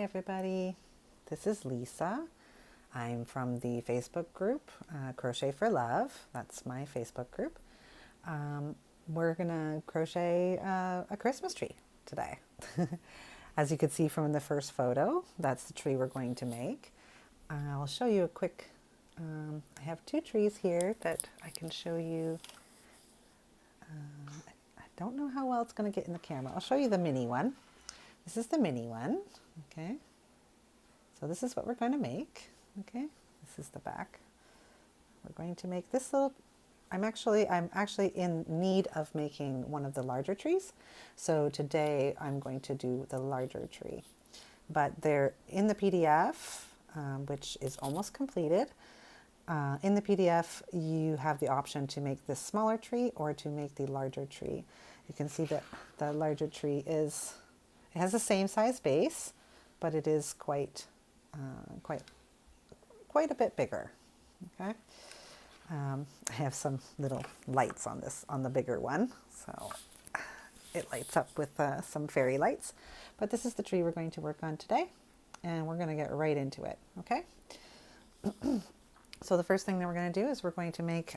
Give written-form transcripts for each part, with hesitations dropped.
everybody, this is Lisa. I'm from the Facebook group, Crochet for Love. That's my Facebook group. We're gonna crochet a Christmas tree today. As you can see from the first photo, that's the tree we're going to make. I'll show you a quick, I have two trees here that I can show you. I don't know how well it's going to get in the camera. I'll show you the mini one. This is the mini one, okay? So this is what we're going to make, okay? This is the back. We're going to make this little, I'm actually in need of making one of the larger trees. So today I'm going to do the larger tree. But they're in the PDF, which is almost completed. In the PDF, you have the option to make this smaller tree or to make the larger tree. You can see that the larger tree it has the same size base, but it is quite a bit bigger. Okay, I have some little lights on the bigger one, so it lights up with some fairy lights. But this is the tree we're going to work on today, and we're going to get right into it. Okay. So the first thing that we're going to do is we're going to make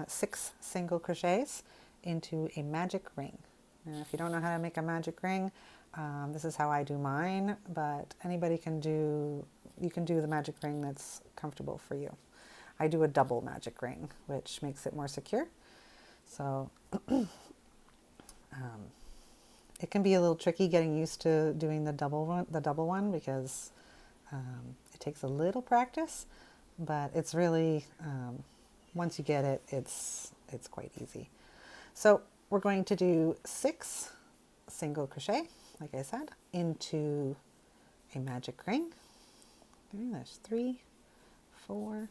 6 single crochets into a magic ring. Now, if you don't know how to make a magic ring, this is how I do mine, but anybody can do, you can do the magic ring that's comfortable for you. I do a double magic ring, which makes it more secure. So it can be a little tricky getting used to doing the double one because it takes a little practice. But it's really, once you get it, it's quite easy. So we're going to do 6 single crochet, like I said, into a magic ring. Okay, there's 3, 4,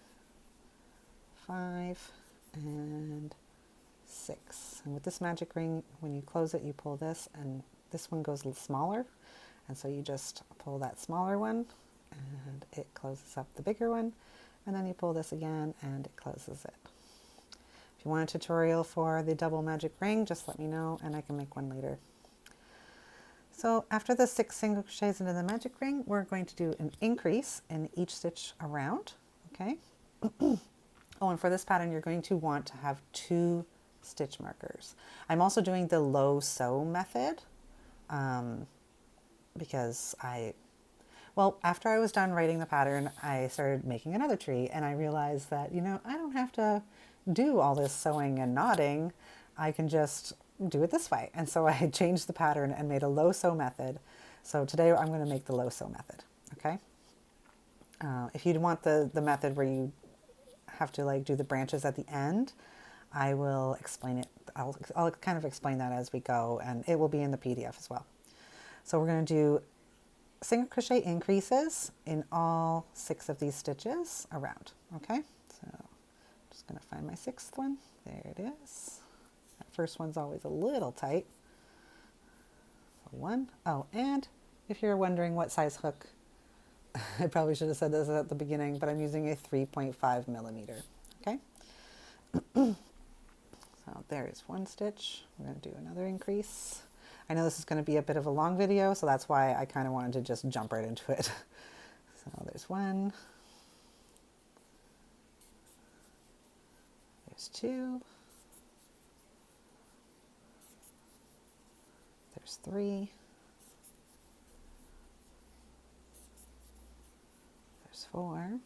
5, and 6. And with this magic ring, when you close it, you pull this, and this one goes a little smaller. And so you just pull that smaller one, and it closes up the bigger one. And then you pull this again and it closes it. If you want a tutorial for the double magic ring, just let me know and I can make one later. So after the 6 single crochets into the magic ring, we're going to do an increase in each stitch around, okay? Oh, and for this pattern, you're going to want to have 2 stitch markers. I'm also doing the low sew method because well, after I was done writing the pattern, I started making another tree and I realized that, you know, I don't have to do all this sewing and knotting. I can just do it this way. And so I changed the pattern and made a low sew method. So today I'm going to make the low sew method, okay? If you want the method where you have to like do the branches at the end, I will explain it. I'll kind of explain that as we go, and it will be in the PDF as well. So we're going to do single crochet increases in all 6 of these stitches around, okay? So I'm just going to find my 6th one. There it is. That first one's always a little tight. So 1. Oh, and if you're wondering what size hook, I probably should have said this at the beginning, but I'm using a 3.5 millimeter, okay? So there's one stitch. We're going to do another increase. I know this is going to be a bit of a long video, so that's why I kind of wanted to just jump right into it. So there's 1. There's 2. There's 3. There's 4.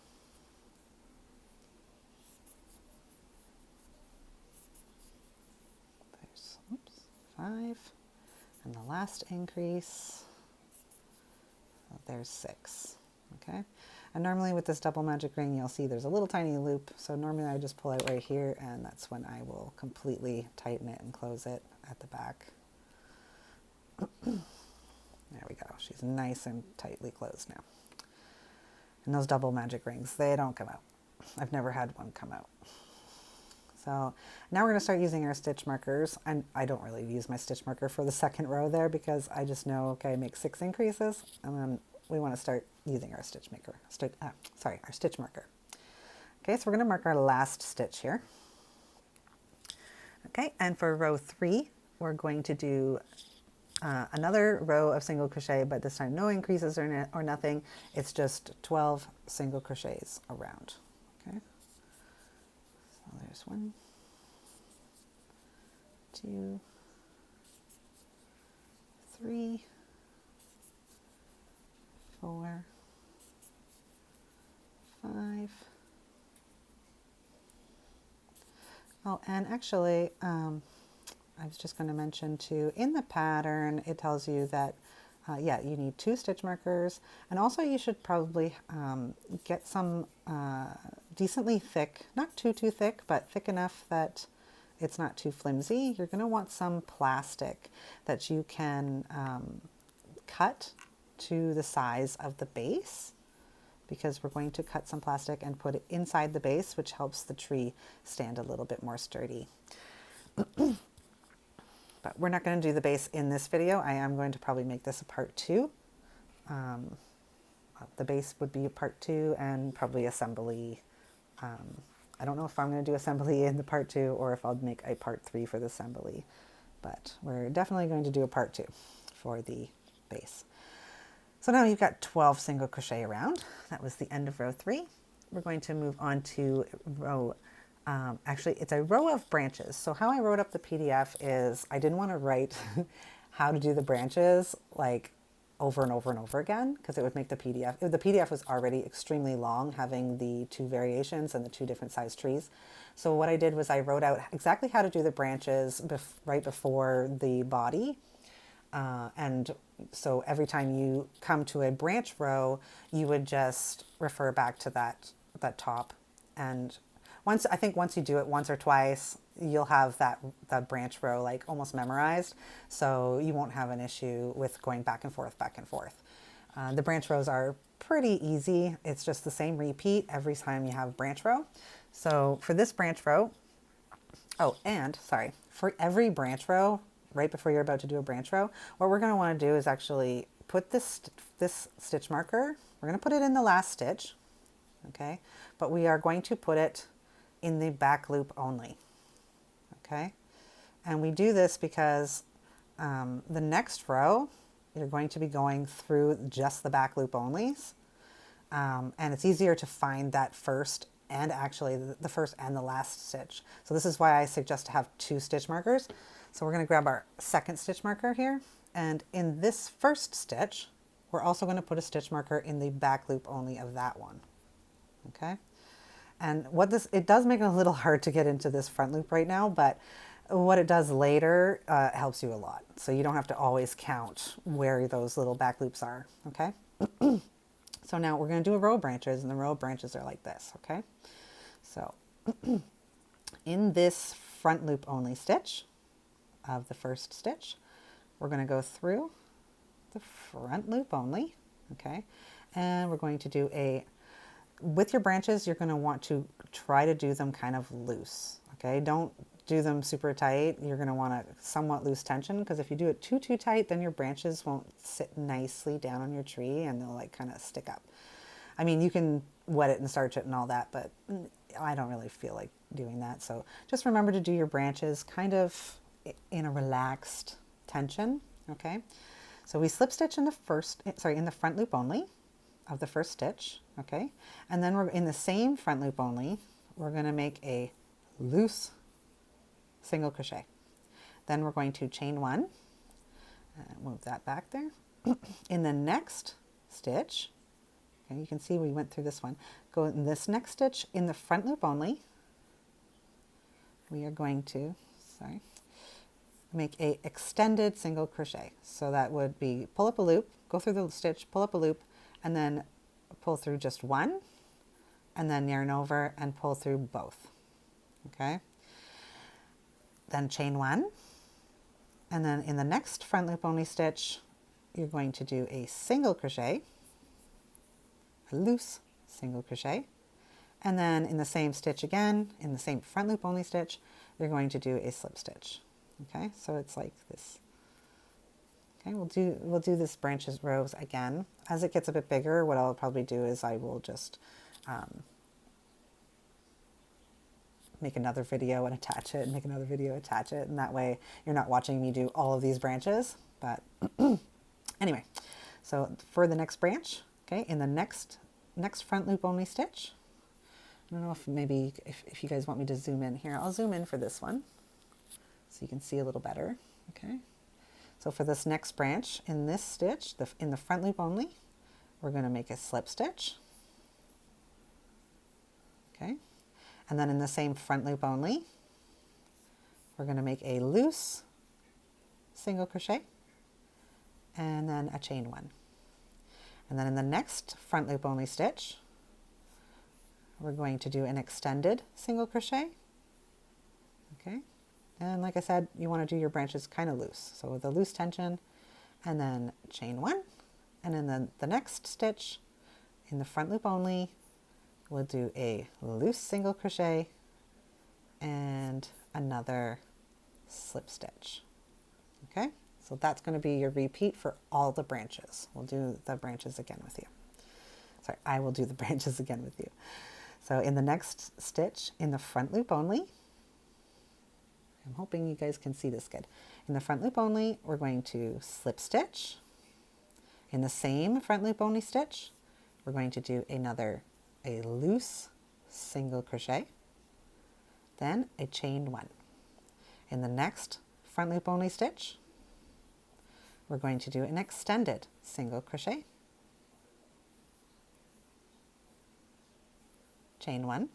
There's 5. And the last increase, there's 6, okay? And normally with this double magic ring, you'll see there's a little tiny loop. So normally I just pull it right here, and that's when I will completely tighten it and close it at the back. There we go. She's nice and tightly closed now. And those double magic rings, they don't come out. I've never had one come out. So now we're going to start using our stitch markers. And I don't really use my stitch marker for the second row there because I just know, okay, make 6 increases, and then we want to start using our stitch marker. Okay, so we're going to mark our last stitch here. Okay, and for row 3, we're going to do another row of single crochet, but this time no increases or nothing. It's just 12 single crochets around. Okay, so there's 1, 2, 3, 4, 5. Oh, and actually, I was just going to mention too, in the pattern, it tells you that, yeah, you need 2 stitch markers. And also you should probably get some decently thick, not too thick, but thick enough that it's not too flimsy. You're going to want some plastic that you can cut to the size of the base, because we're going to cut some plastic and put it inside the base, which helps the tree stand a little bit more sturdy. But we're not going to do the base in this video. I am going to probably make this a part 2. The base would be a part 2 and probably assembly. I don't know if I'm going to do assembly in the part 2 or if I'll make a part 3 for the assembly, but we're definitely going to do a part 2 for the base. So now you've got 12 single crochet around. That was the end of row 3. We're going to move on to row, actually it's a row of branches. So how I wrote up the PDF is I didn't want to write how to do the branches like over and over and over again, because it would make the PDF was already extremely long, having the 2 variations and the 2 different size trees. So what I did was I wrote out exactly how to do the branches right before the body. And so every time you come to a branch row, you would just refer back to that top. And I think once you do it once or twice, you'll have that branch row like almost memorized. So you won't have an issue with going back and forth, back and forth. The branch rows are pretty easy. It's just the same repeat every time you have branch row. So for this branch row, oh, and sorry, for every branch row, right before you're about to do a branch row, what we're going to want to do is actually put this stitch marker, we're going to put it in the last stitch, okay, but we are going to put it in the back loop only, okay, and we do this because the next row you're going to be going through just the back loop onlys, and it's easier to find that first and actually the first and the last stitch. So this is why I suggest to have 2 stitch markers. So we're going to grab our second stitch marker here, and in this first stitch we're also going to put a stitch marker in the back loop only of that one, okay. And it does make it a little hard to get into this front loop right now, but what it does later helps you a lot, so you don't have to always count where those little back loops are, okay. So now we're going to do a row of branches, and the row of branches are like this, okay. So in this front loop only stitch of the first stitch, we're going to go through the front loop only, okay, and we're going to do with your branches, you're going to want to try to do them kind of loose, okay. Don't do them super tight. You're going to want a somewhat loose tension, because if you do it too tight, then your branches won't sit nicely down on your tree and they'll like kind of stick up. I mean, you can wet it and starch it and all that, but I don't really feel like doing that. So just remember to do your branches kind of in a relaxed tension, okay. So we slip stitch in the front loop only of the first stitch, okay, and then we're in the same front loop only, we're going to make a loose single crochet. Then we're going to chain 1, move that back there. In the next stitch, okay, you can see we went through this one, go in this next stitch in the front loop only, we are going to, make a extended single crochet. So that would be pull up a loop, go through the stitch, pull up a loop, and then pull through just one, and then yarn over and pull through both, okay. Then chain 1, and then in the next front loop only stitch, you're going to do a single crochet, a loose single crochet, and then in the same stitch again, in the same front loop only stitch, you're going to do a slip stitch, okay. So it's like this. Okay, we'll do this branches rows again. As it gets a bit bigger, what I'll probably do is I will just make another video and attach it, and make another video, attach it, and that way you're not watching me do all of these branches. But anyway, so for the next branch, okay, in the next front loop only stitch, I don't know if maybe if you guys want me to zoom in here, I'll zoom in for this one so you can see a little better. Okay, so for this next branch in this stitch, in the front loop only, we're going to make a slip stitch. Okay, and then in the same front loop only, we're going to make a loose single crochet and then a chain one. And then in the next front loop only stitch, we're going to do an extended single crochet. Okay, and like I said, you want to do your branches kind of loose. So with a loose tension, and then chain one. And in the next stitch, in the front loop only, we'll do a loose single crochet and another slip stitch. Okay, so that's going to be your repeat for all the branches. We'll do the branches again with you. Sorry, I will do the branches again with you. So in the next stitch, in the front loop only, I'm hoping you guys can see this good. In the front loop only, we're going to slip stitch. In the same front loop only stitch, we're going to do a loose single crochet, then a chain one. In the next front loop only stitch, we're going to do an extended single crochet, chain one,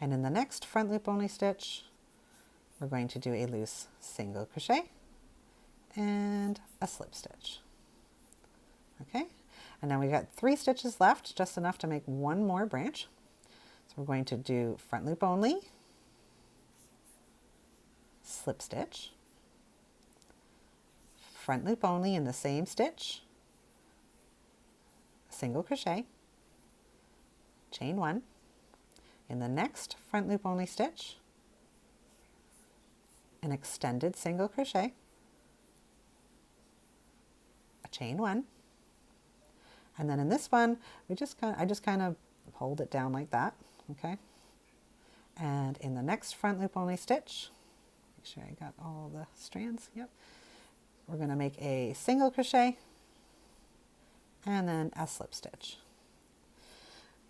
and in the next front loop only stitch, we're going to do a loose single crochet and a slip stitch. Okay, and now we got 3 stitches left, just enough to make one more branch. So we're going to do front loop only, slip stitch, front loop only in the same stitch, single crochet, chain one. In the next front loop only stitch, an extended single crochet, a chain one, and then in this one I just kind of hold it down like that. Okay, and in the next front loop only stitch, make sure I got all the strands, yep, we're going to make a single crochet and then a slip stitch.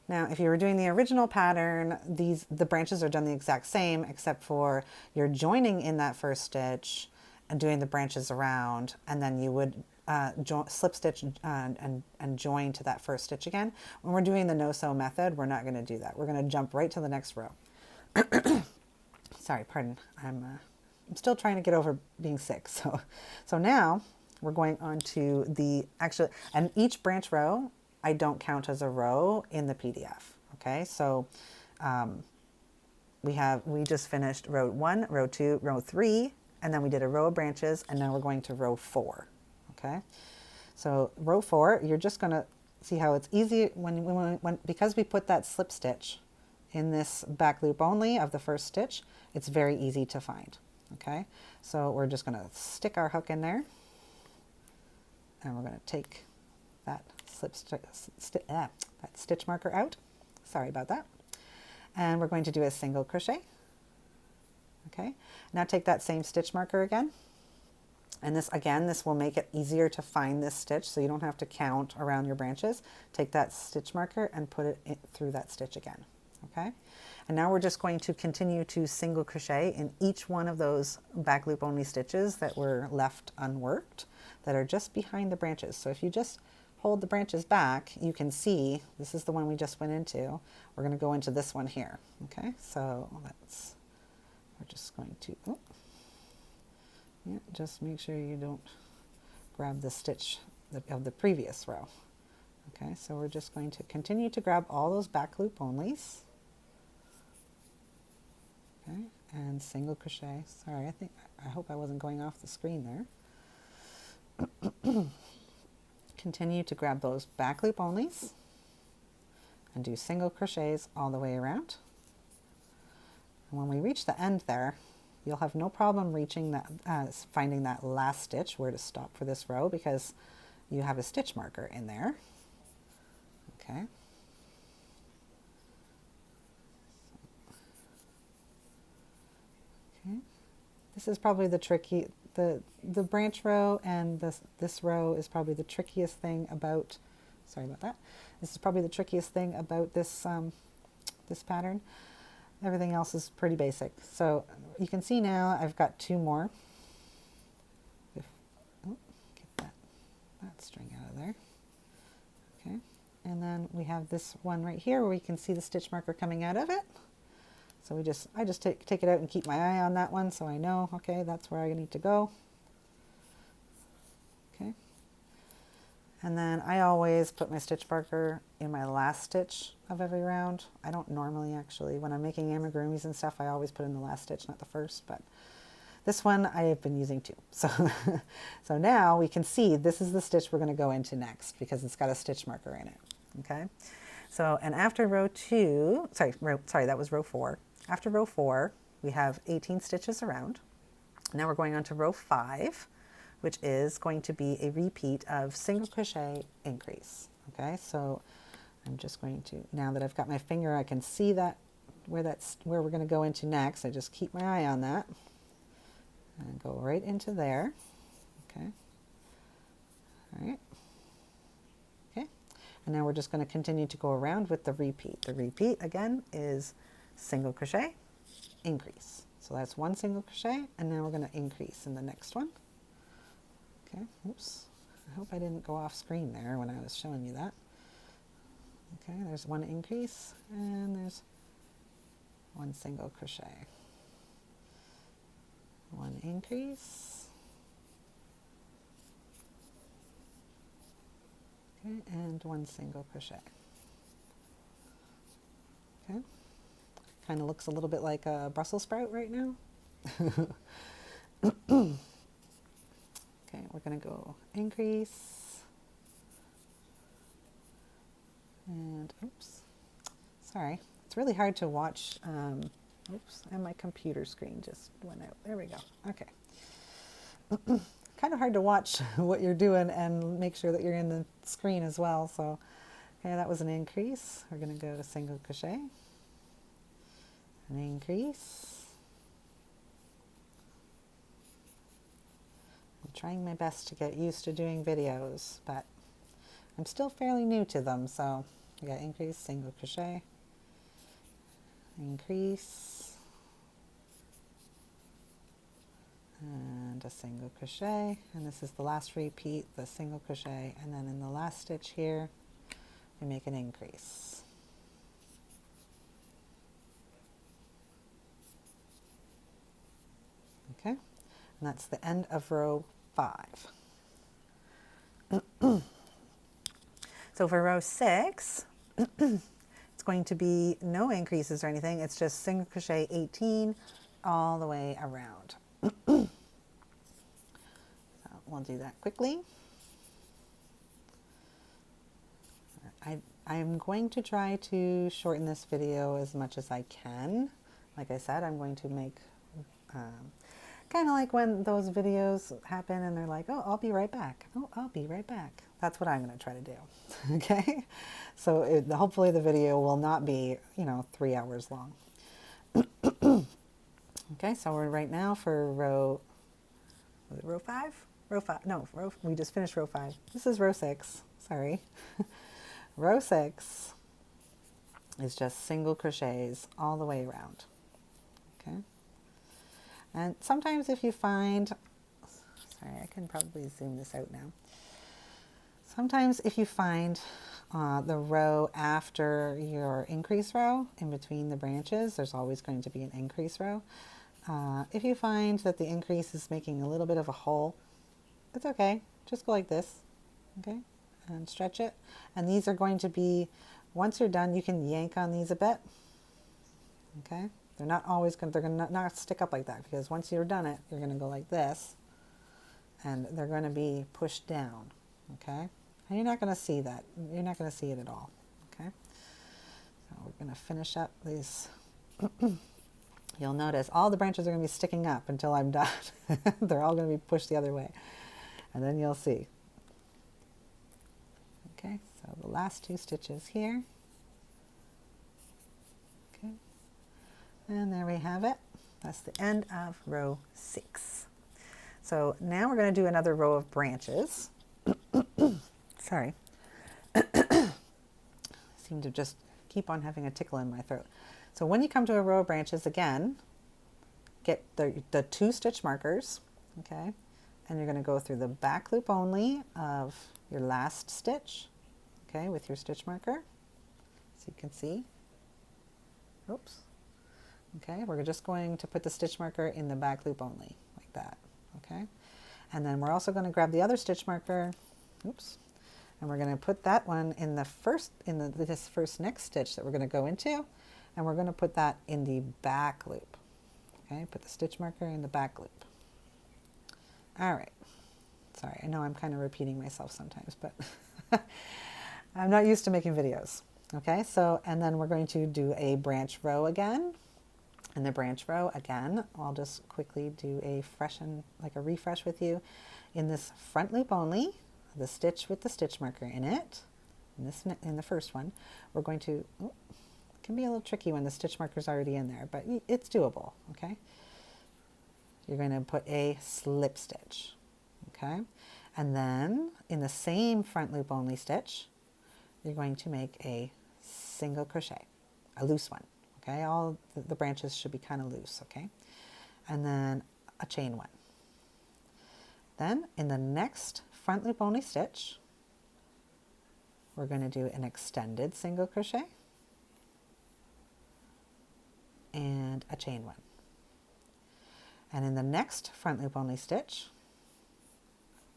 Now, if you were doing the original pattern, the branches are done the exact same, except for you're joining in that first stitch and doing the branches around, and then you would slip stitch and join to that first stitch again. When we're doing the no-sew method, we're not going to do that. We're going to jump right to the next row. Sorry, pardon. I'm still trying to get over being sick. So now we're going on to and each branch row I don't count as a row in the PDF. Okay, so we just finished row 1, row 2, row 3, and then we did a row of branches, and now we're going to row 4. Okay, so row 4, you're just going to see how it's easy because we put that slip stitch in this back loop only of the first stitch, it's very easy to find. Okay, so we're just going to stick our hook in there, and we're going to take that that stitch marker out. Sorry about that. And we're going to do a single crochet. Okay, now take that same stitch marker again, and this will make it easier to find this stitch, so you don't have to count around your branches. Take that stitch marker and put it through that stitch again. Okay, and now we're just going to continue to single crochet in each one of those back loop only stitches that were left unworked, that are just behind the branches. So if you just hold the branches back, you can see this is the one we just went into. We're going to go into this one here. Okay, so we're just going to just make sure you don't grab the stitch of the previous row. Okay, so we're just going to continue to grab all those back loop onlys. Okay, and single crochet. Sorry, I hope I wasn't going off the screen there. Continue to grab those back loop onlys and do single crochets all the way around. And when we reach the end there, you'll have no problem reaching that, finding that last stitch where to stop for this row, because you have a stitch marker in there. Okay. Okay. This is probably the the branch row and this row is probably the trickiest thing about, sorry about that. This is probably the trickiest thing about this, this pattern. Everything else is pretty basic. So you can see now I've got 2 more. Get that string out of there. Okay, and then we have this one right here where we can see the stitch marker coming out of it. So I just take it out and keep my eye on that one so I know, okay, that's where I need to go. Okay. And then I always put my stitch marker in my last stitch of every round. I don't normally actually. When I'm making amigurumis and stuff, I always put in the last stitch, not the first, but this one I've been using too. So, so now we can see this is the stitch we're going to go into next because it's got a stitch marker in it. Okay. So, and after row 2, sorry, that was row 4. After row 4, we have 18 stitches around. Now we're going on to row 5, which is going to be a repeat of single crochet increase. Okay, so I'm just going to, now that I've got my finger, I can see that where we're going to go into next. I just keep my eye on that and go right into there. Okay, all right. Okay, and now we're just going to continue to go around with the repeat. The repeat again is single crochet, increase. So that's 1 single crochet, and now we're going to increase in the next one. Okay, oops. I hope I didn't go off screen there when I was showing you that. Okay, there's 1 increase, and there's 1 single crochet. 1 increase. Okay, and 1 single crochet. Okay. Kind of looks a little bit like a Brussels sprout right now. Okay, we're going to go increase. And oops, sorry. It's really hard to watch. Oops, and my computer screen just went out. There we go. Okay. Kind of hard to watch what you're doing and make sure that you're in the screen as well. So, okay, that was an increase. We're going to go to single crochet. An increase. I'm trying my best to get used to doing videos, but I'm still fairly new to them. So I got increase, single crochet, increase, and a single crochet, and this is the last repeat, the single crochet, and then in the last stitch here we make an increase. Okay, and that's the end of row 5. So for row 6, it's going to be no increases or anything. It's just single crochet 18 all the way around. So we'll do that quickly. I'm going to try to shorten this video as much as I can. Like I said, I'm going to make kind of like when those videos happen and they're like, oh, I'll be right back. Oh, I'll be right back. That's what I'm going to try to do. Okay. So hopefully the video will not be, 3 hours long. Okay. So we're right now for row 5? Row 5. No, we just finished row 5. This is row 6. Sorry. Row 6 is just single crochets all the way around. Okay. And sometimes if you find, sorry, I can probably zoom this out now. Sometimes if you find the row after your increase row, in between the branches, there's always going to be an increase row. If you find that the increase is making a little bit of a hole, it's okay. Just go like this, okay, and stretch it. And these are going to be, once you're done, you can yank on these a bit, okay. They're not always going to, they're going to not stick up like that, because once you're done it, you're going to go like this, and they're going to be pushed down, okay? And you're not going to see that. You're not going to see it at all, okay? So we're going to finish up these. You'll notice all the branches are going to be sticking up until I'm done. They're all going to be pushed the other way, and then you'll see. Okay, so the last 2 stitches here. And there we have it. That's the end of row 6. So now we're going to do another row of branches. Sorry. Seem to just keep on having a tickle in my throat. So when you come to a row of branches again, get the 2 stitch markers, okay? And you're going to go through the back loop only of your last stitch, okay, with your stitch marker, so you can see. Oops. Okay, we're just going to put the stitch marker in the back loop only, like that, okay? And then we're also going to grab the other stitch marker, oops, and we're going to put that one in the this first next stitch that we're going to go into, and we're going to put that in the back loop. Okay, put the stitch marker in the back loop. All right. Sorry, I know I'm kind of repeating myself sometimes, but I'm not used to making videos. Okay, so, and then we're going to do a branch row again. In the branch row again, I'll just quickly do a refresh with you. In this front loop only, the stitch with the stitch marker in it, in the first one, we're going to, it can be a little tricky when the stitch marker is already in there, but it's doable, okay? You're going to put a slip stitch, okay? And then in the same front loop only stitch, you're going to make a single crochet, a loose one, okay? All the branches should be kind of loose, okay? And then a chain one. Then in the next front loop only stitch, we're going to do an extended single crochet and a chain one. And in the next front loop only stitch,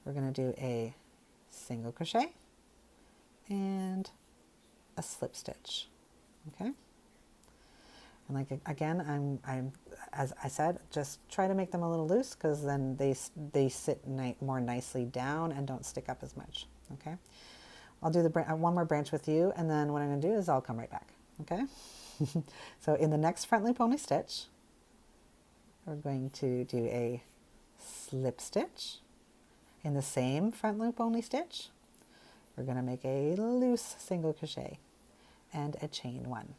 we're going to do a single crochet and a slip stitch, okay? And like again, I'm as I said, just try to make them a little loose because then they sit more nicely down and don't stick up as much, okay? I'll do one more branch with you, and then what I'm going to do is I'll come right back, okay? So in the next front loop only stitch, we're going to do a slip stitch. In the same front loop only stitch, we're going to make a loose single crochet and a chain one.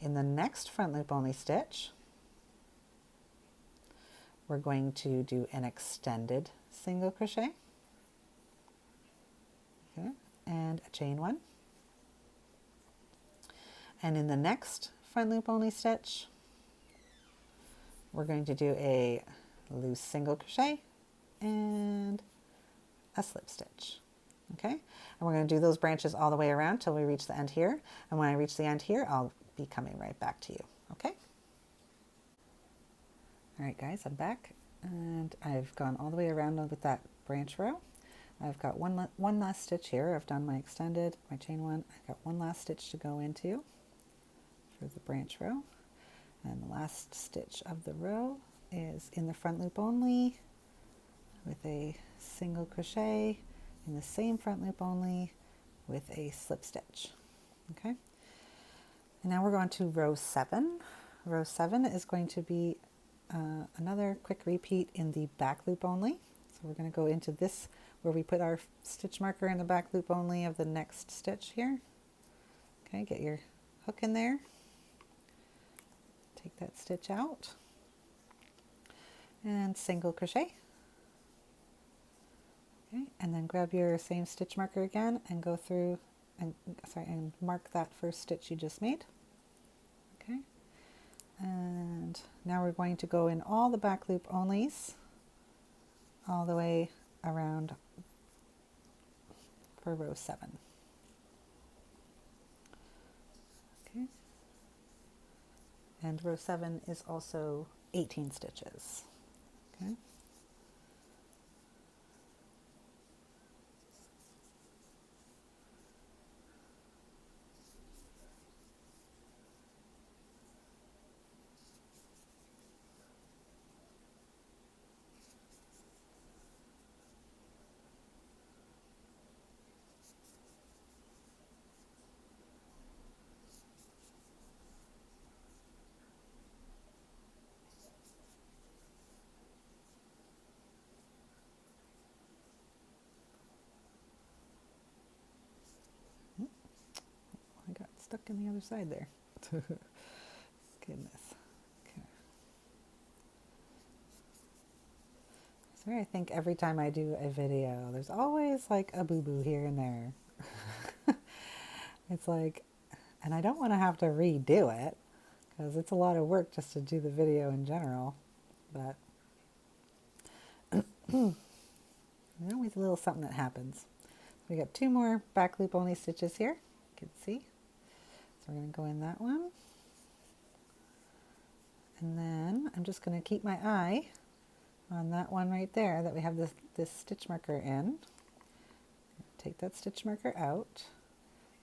In the next front loop only stitch, we're going to do an extended single crochet, okay, and a chain one. And in the next front loop only stitch, we're going to do a loose single crochet and a slip stitch, okay? And we're going to do those branches all the way around till we reach the end here. And when I reach the end here, I'll be coming right back to you, okay? All right, guys, I'm back, and I've gone all the way around with that branch row. I've got one last stitch here. I've done my extended, my chain one. I've got one last stitch to go into for the branch row. And the last stitch of the row is in the front loop only with a single crochet in the same front loop only with a slip stitch, okay? And now we're going to row 7. Row 7 is going to be another quick repeat in the back loop only. So we're going to go into this where we put our stitch marker in the back loop only of the next stitch here. Okay, get your hook in there. Take that stitch out and single crochet. Okay, and then grab your same stitch marker again and go through and mark that first stitch you just made. Okay, and now we're going to go in all the back loop onlys all the way around for row 7. Okay, and row 7 is also 18 stitches. Okay. I got stuck in the other side there. Goodness. Okay. swear I think every time I do a video, there's always like a boo-boo here and there. It's like, and I don't want to have to redo it because it's a lot of work just to do the video in general, but there's always a little something that happens. We got 2 more back loop only stitches here, you can see. So we're going to go in that one. And then I'm just going to keep my eye on that one right there that we have this stitch marker in. Take that stitch marker out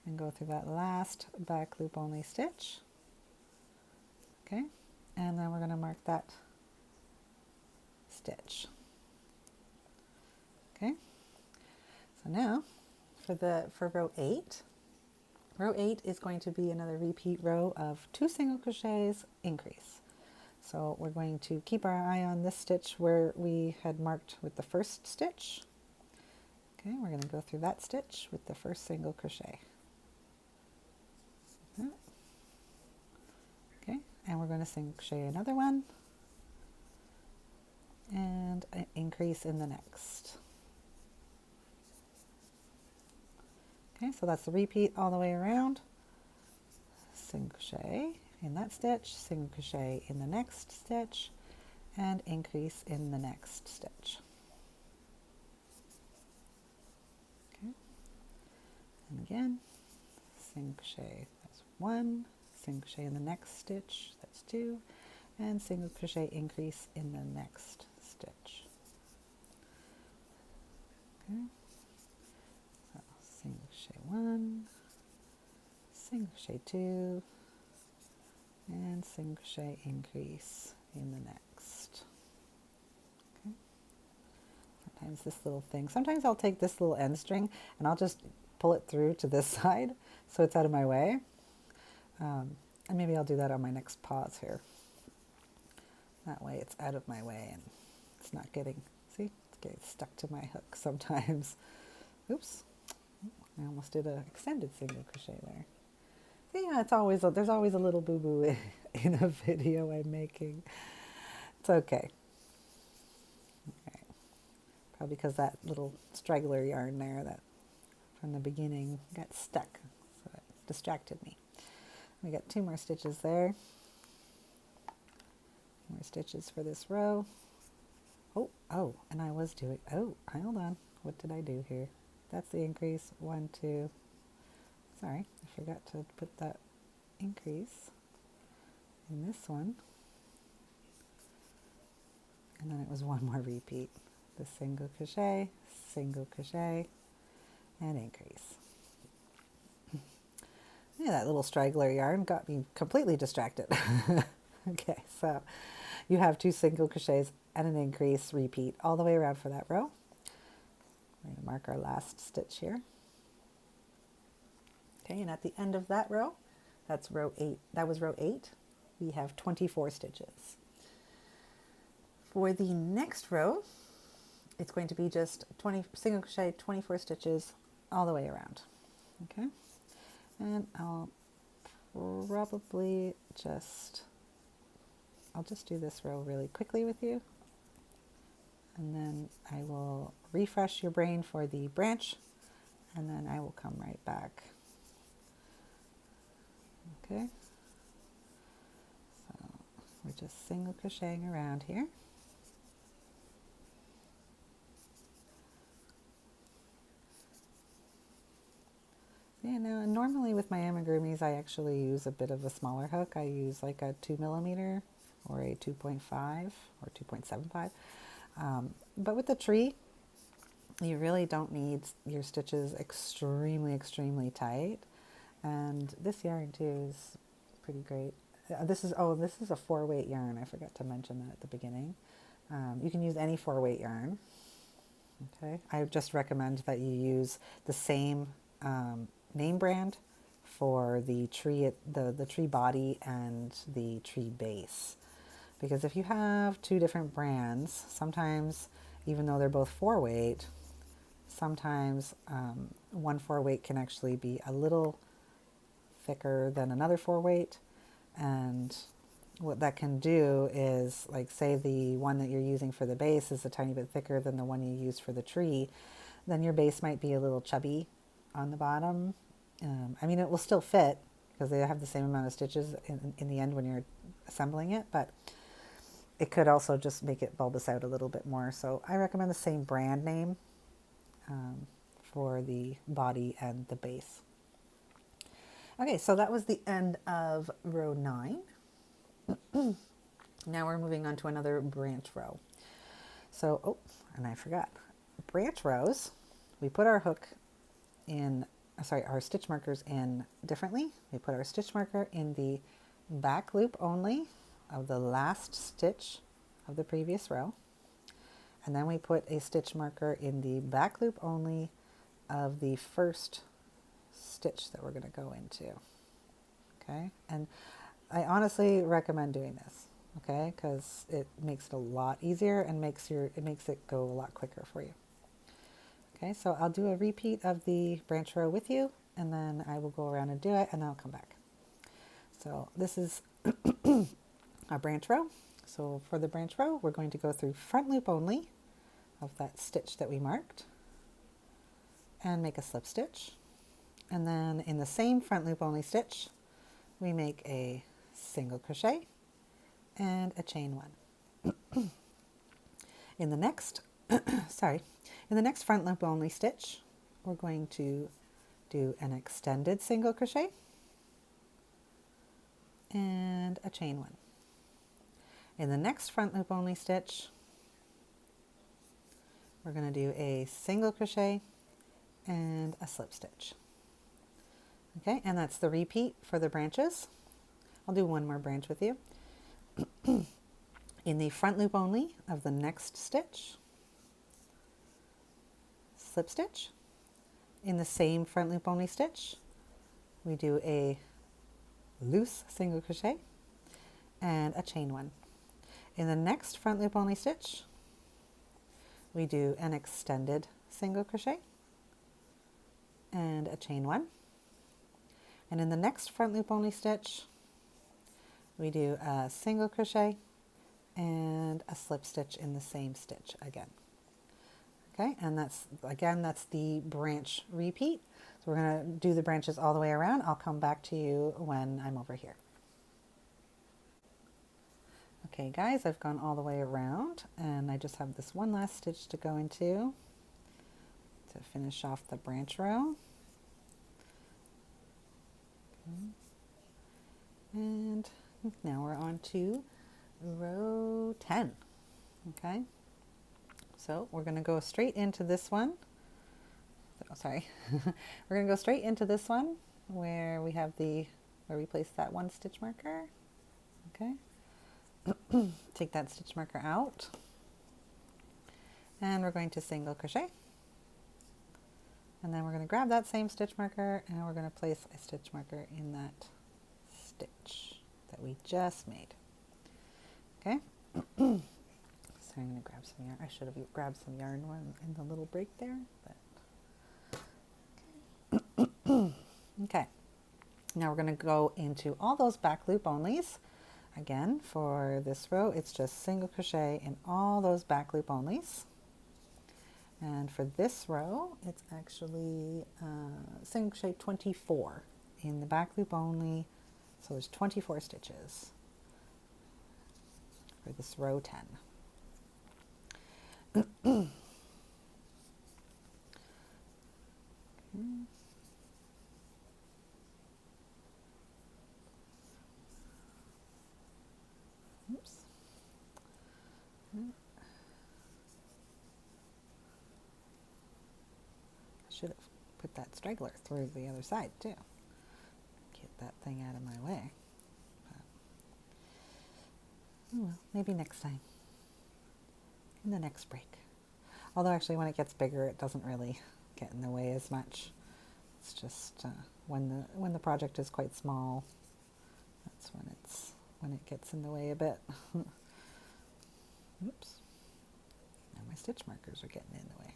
and go through that last back loop only stitch. Okay, and then we're going to mark that stitch. Okay, so now for row 8. Row 8 is going to be another repeat row of 2 single crochets, increase. So we're going to keep our eye on this stitch where we had marked with the first stitch. Okay, we're going to go through that stitch with the first single crochet. Okay, and we're going to single crochet another one and an increase in the next. Okay, so that's the repeat all the way around. Single crochet in that stitch, single crochet in the next stitch, and increase in the next stitch. Okay, and again, single crochet, that's 1, single crochet in the next stitch, that's 2, and single crochet increase in the next stitch. Okay, so single crochet 1, single crochet 2, and single crochet increase in the next. Okay. Sometimes this little thing, sometimes I'll take this little end string and I'll just pull it through to this side so it's out of my way. And maybe I'll do that on my next pause here. That way it's out of my way and it's not getting, see, it's getting stuck to my hook sometimes. Oops, I almost did an extended single crochet there. Yeah, it's always there's always a little boo-boo in a video I'm making. It's okay. Okay. Probably because that little straggler yarn there that from the beginning got stuck, so it distracted me. We got 2 more stitches there. More stitches for this row. Oh, and I was doing, hold on. What did I do here? That's the increase, 1, 2. Sorry, I forgot to put that increase in this one. And then it was 1 more repeat. The single crochet, and increase. Yeah, that little straggler yarn got me completely distracted. Okay, so you have 2 single crochets and an increase repeat all the way around for that row. We're going to mark our last stitch here. Okay, and at the end of that row, that's row 8. That was row 8. We have 24 stitches. For the next row, it's going to be just 20 single crochet, 24 stitches all the way around. Okay, and I'll just do this row really quickly with you, and then I will refresh your brain for the branch, and then I will come right back. Okay, so we're just single crocheting around here. Yeah, now normally with my amigurumis I actually use a bit of a smaller hook. I use like a 2mm or a 2.5 or 2.75. But with the tree, you really don't need your stitches extremely tight. And this yarn too is pretty great. This is a 4-weight yarn. I forgot to mention that at the beginning. You can use any 4-weight yarn. Okay, I just recommend that you use the same name brand for the tree, the tree body and the tree base, because if you have 2 different brands, sometimes even though they're both 4-weight, sometimes one 4-weight can actually be a little thicker than another 4-weight, and what that can do is, like, say the one that you're using for the base is a tiny bit thicker than the one you use for the tree, then your base might be a little chubby on the bottom. I mean, it will still fit because they have the same amount of stitches in the end when you're assembling it, but it could also just make it bulbous out a little bit more. So I recommend the same brand name for the body and the base. Okay, so that was the end of row 9. Now we're moving on to another branch row. So, oh, and I forgot. Branch rows, we put our hook in, our stitch markers in differently. We put our stitch marker in the back loop only of the last stitch of the previous row. And then we put a stitch marker in the back loop only of the first stitch that we're going to go into. Okay, and I honestly recommend doing this, okay, because it makes it a lot easier and it makes it go a lot quicker for you. Okay, so I'll do a repeat of the branch row with you, and then I will go around and do it, and then I'll come back. So this is our branch row. So for the branch row, we're going to go through front loop only of that stitch that we marked and make a slip stitch. And then in the same front loop only stitch, we make a single crochet and a chain 1. In the next, in the next front loop only stitch, we're going to do an extended single crochet and a chain 1. In the next front loop only stitch, we're going to do a single crochet and a slip stitch. Okay, and that's the repeat for the branches. I'll do one more branch with you. In the front loop only of the next stitch, slip stitch. In the same front loop only stitch, we do a loose single crochet and a chain 1. In the next front loop only stitch, we do an extended single crochet and a chain 1. And in the next front loop only stitch, we do a single crochet and a slip stitch in the same stitch again. Okay, and that's the branch repeat. So we're going to do the branches all the way around. I'll come back to you when I'm over here. Okay guys, I've gone all the way around and I just have this one last stitch to go into to finish off the branch row. Okay. And now we're on to row 10. Okay, so we're going to go straight into this one. Oh, sorry. We're going to go straight into this one where we have where we place that one stitch marker. Okay. Take that stitch marker out and we're going to single crochet, and then we're going to grab that same stitch marker and we're going to place a stitch marker in that stitch that we just made. Okay. So I'm going to grab some yarn. I should have grabbed some yarn in the little break there, but okay. Okay. Now we're going to go into all those back loop onlys. Again, for this row, it's just single crochet in all those back loop onlys. And for this row, it's actually single crochet 24 in the back loop only. So there's 24 stitches for this row 10. Okay. Oops. I should have put that straggler through the other side too. Get that thing out of my way. But, oh well, maybe next time. In the next break. Although actually when it gets bigger it doesn't really get in the way as much. It's just when the project is quite small, that's when it gets in the way a bit. Oops. Now my stitch markers are getting in the way.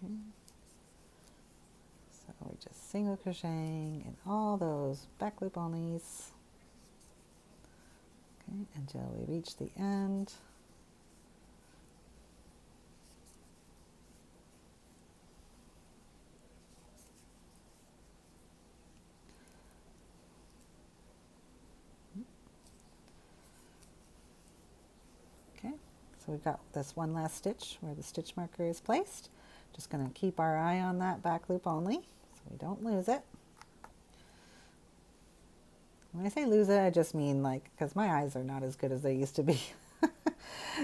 Okay. So we just single crocheting in all those back loop onlys, okay, until we reach the end. Okay, so we've got this one last stitch where the stitch marker is placed. Just going to keep our eye on that back loop only so we don't lose it. When I say lose it, I just mean like, because my eyes are not as good as they used to be.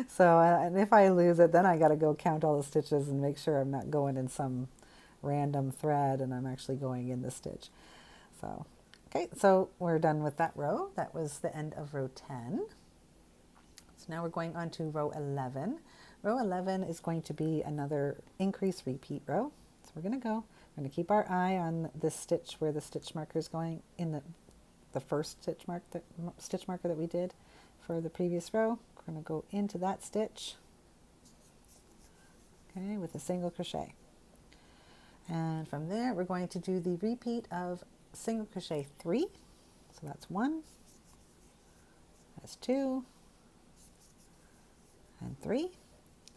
So and if I lose it, then I got to go count all the stitches and make sure I'm not going in some random thread and I'm actually going in the stitch. So, okay, so we're done with that row. That was the end of row 10. So now we're going on to row 11. Row 11 is going to be another increase repeat row. So we're going to keep our eye on this stitch where the stitch marker is going in the first stitch marker that we did for the previous row. We're going to go into that stitch, okay, with a single crochet. And from there, we're going to do the repeat of single crochet 3. So that's 1, that's 2, and 3,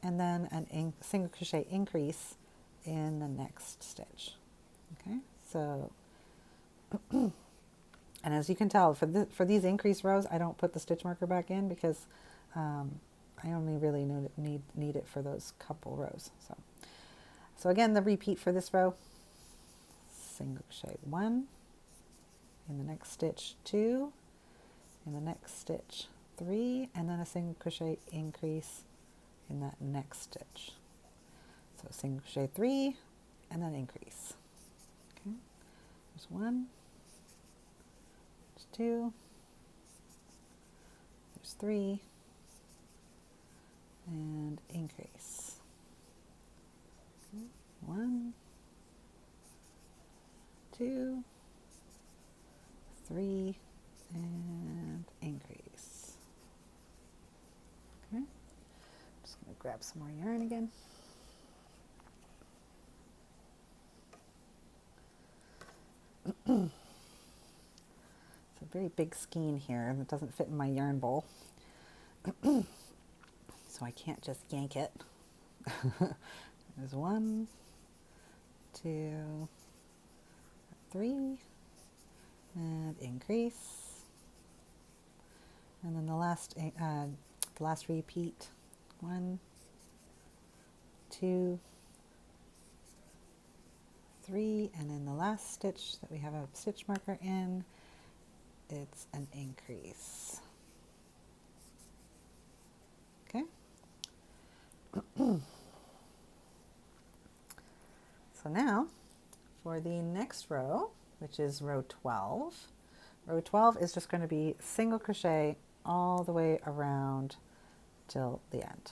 and then a single crochet increase in the next stitch. Okay, so and as you can tell, for these increase rows, I don't put the stitch marker back in because I only really need it for those couple rows. So again, the repeat for this row: single crochet 1, in the next stitch 2, in the next stitch 3, and then a single crochet increase in that next stitch. So single crochet 3 and then increase. Okay, there's 1, there's 2, there's 3, and increase. Okay. 1, 2, 3, and increase. Okay, just going to grab some more yarn again. It's a very big skein here and it doesn't fit in my yarn bowl. So I can't just yank it. There's 1, 2, 3, and increase. And then the last repeat, 1, 2, 3, and in the last stitch that we have a stitch marker in, it's an increase. Okay. So now for the next row, which is row 12. Row 12 is just going to be single crochet all the way around till the end.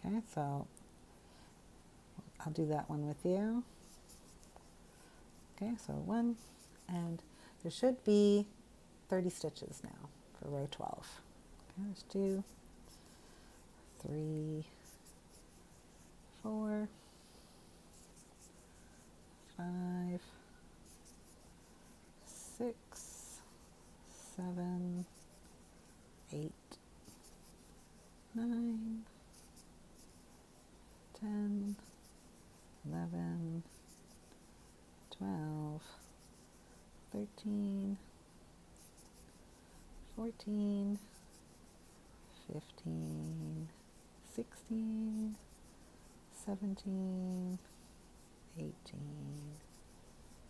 Okay, so I'll do that one with you. Okay, so 1, and there should be 30 stitches now for row 12. Okay, there's 2, 3, 4, 5, 6, 7, 8, 9, 10, 11, 12, 13, 14, 15, 16, 17, 18,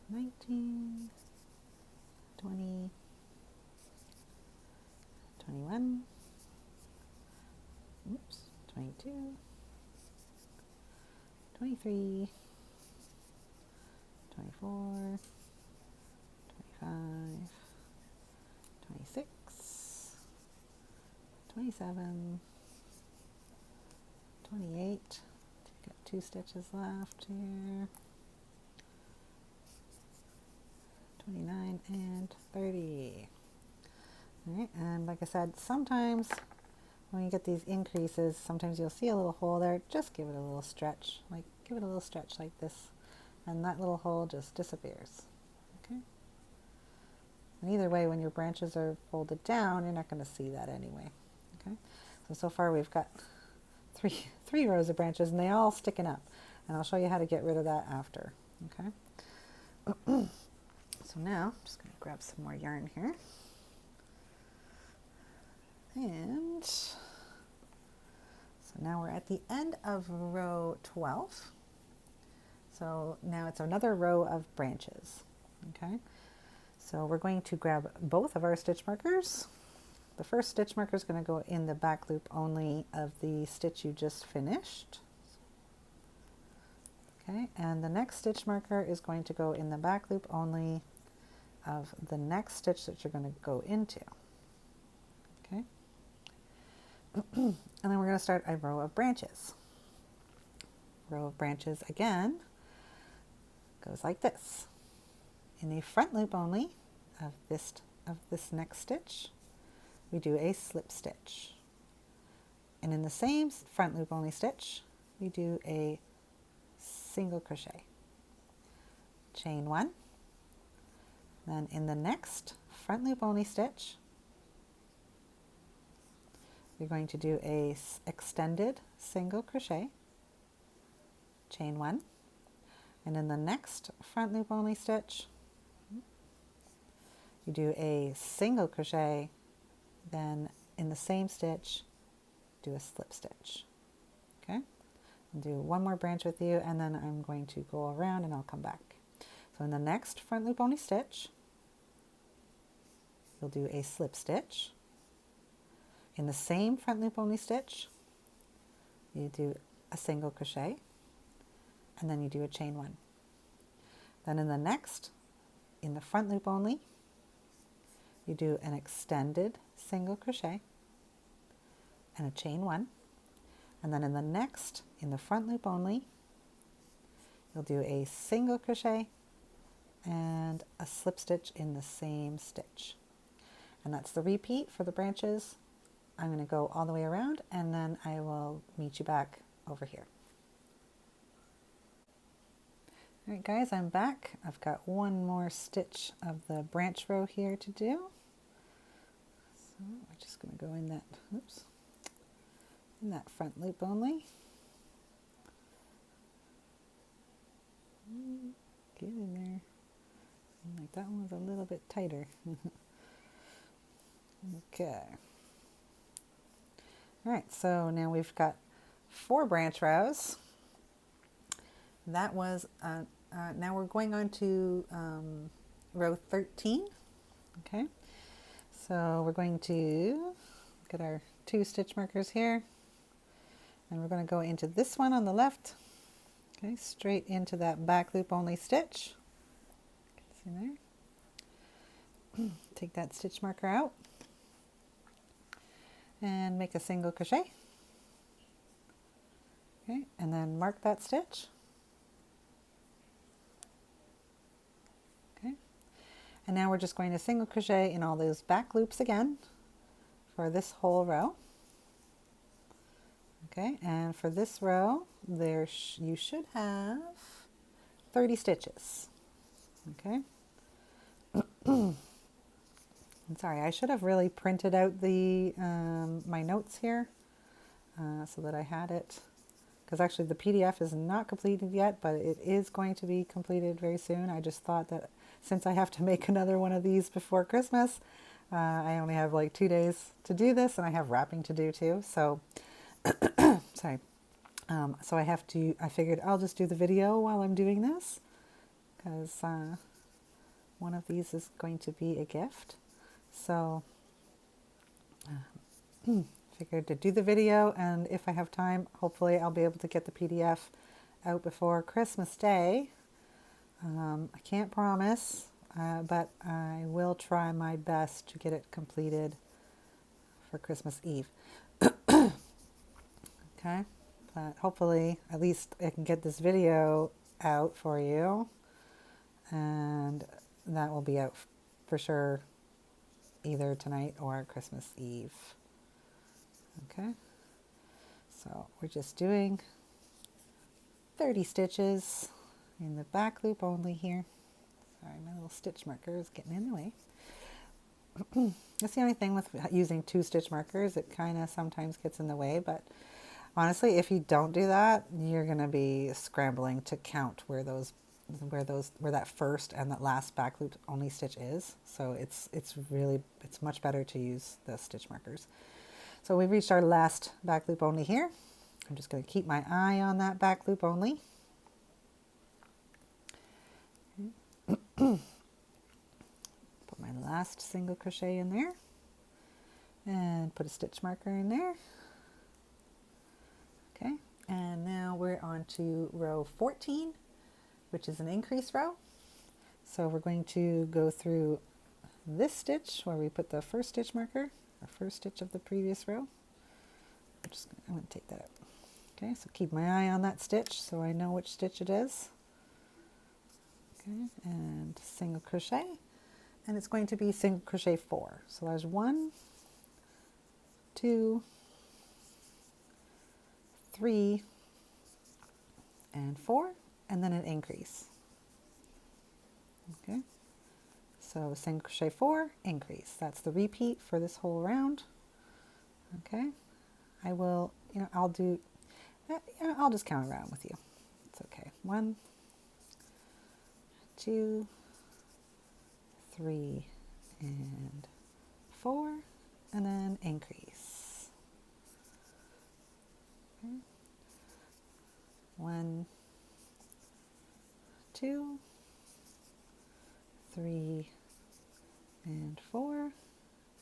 19, 20, 21, 22, 23, 24, 25, 26, 27, 28, got 2 stitches left here, 29, and 30. All right, and like I said, sometimes when you get these increases, sometimes you'll see a little hole there. Just give it a little stretch, like give it a little stretch like this, and that little hole just disappears. Okay. And either way, when your branches are folded down, you're not going to see that anyway. Okay. So far we've got three rows of branches, and they all sticking up. And I'll show you how to get rid of that after. Okay. So now I'm just going to grab some more yarn here. And so now we're at the end of row 12. So now it's another row of branches. Okay. So we're going to grab both of our stitch markers. The first stitch marker is going to go in the back loop only of the stitch you just finished. Okay, and the next stitch marker is going to go in the back loop only of the next stitch that you're going to go into. Okay, and then we're going to start a row of branches. Row of branches again goes like this. In the front loop only of this next stitch, we do a slip stitch. And in the same front loop only stitch, we do a single crochet. Chain one. Then in the next front loop only stitch, you're going to do a extended single crochet. Chain one. And in the next front loop only stitch, you do a single crochet, then in the same stitch, do a slip stitch. Okay, I'll do one more branch with you, and then I'm going to go around and I'll come back. So in the next front loop only stitch, you'll do a slip stitch. In the same front loop only stitch, you do a single crochet, and then you do a chain one. Then in the next, in the front loop only, you do an extended single crochet and a chain one. And then in the next, in the front loop only, you'll do a single crochet and a slip stitch in the same stitch. And that's the repeat for the branches. I'm going to go all the way around, and then I will meet you back over here. All right, guys, I'm back. I've got one more stitch of the branch row here to do. So we're just going to go in that, in that front loop only. Get in there. Like that one was a little bit tighter. Okay. All right, so now we've got 4 branch rows. That was, now we're going on to row 13. Okay, so we're going to get our 2 stitch markers here, and we're going to go into this one on the left. Okay, straight into that back loop only stitch. See there? Take that stitch marker out and make a single crochet. Okay, and then mark that stitch. Okay, and now we're just going to single crochet in all those back loops again for this whole row. Okay, and for this row, you should have 30 stitches. Okay. I'm sorry, I should have really printed out the my notes here so that I had it, because actually the PDF is not completed yet, but it is going to be completed very soon. I just thought that since I have to make another one of these before Christmas, I only have like 2 days to do this, and I have wrapping to do too. So, sorry. So I figured I'll just do the video while I'm doing this, because one of these is going to be a gift. So figured to do the video, and if I have time, hopefully I'll be able to get the PDF out before Christmas Day. I can't promise, but I will try my best to get it completed for Christmas Eve. Okay, but hopefully at least I can get this video out for you, and that will be out for sure either tonight or Christmas Eve. Okay, so we're just doing 30 stitches in the back loop only here. So Sorry, my little stitch marker is getting in the way. That's the only thing with using 2 stitch markers. It kind of sometimes gets in the way, but honestly, if you don't do that, you're going to be scrambling to count where that first and that last back loop only stitch is. So it's much better to use the stitch markers. So we've reached our last back loop only here. I'm just going to keep my eye on that back loop only. Put my last single crochet in there and put a stitch marker in there. Okay, and now we're on to row 14, which is an increase row. So we're going to go through this stitch where we put the first stitch marker, our first stitch of the previous row. I'm going to take that out. Okay, so keep my eye on that stitch so I know which stitch it is. Okay, and single crochet, and it's going to be single crochet 4. So there's 1, 2, 3, and 4, and then an increase. Okay, so single crochet 4, increase. That's the repeat for this whole round. Okay, I will, I'll just count around with you. It's okay. 1, 2, 3, and 4, and then increase. Okay. 1, 2, 3, and 4,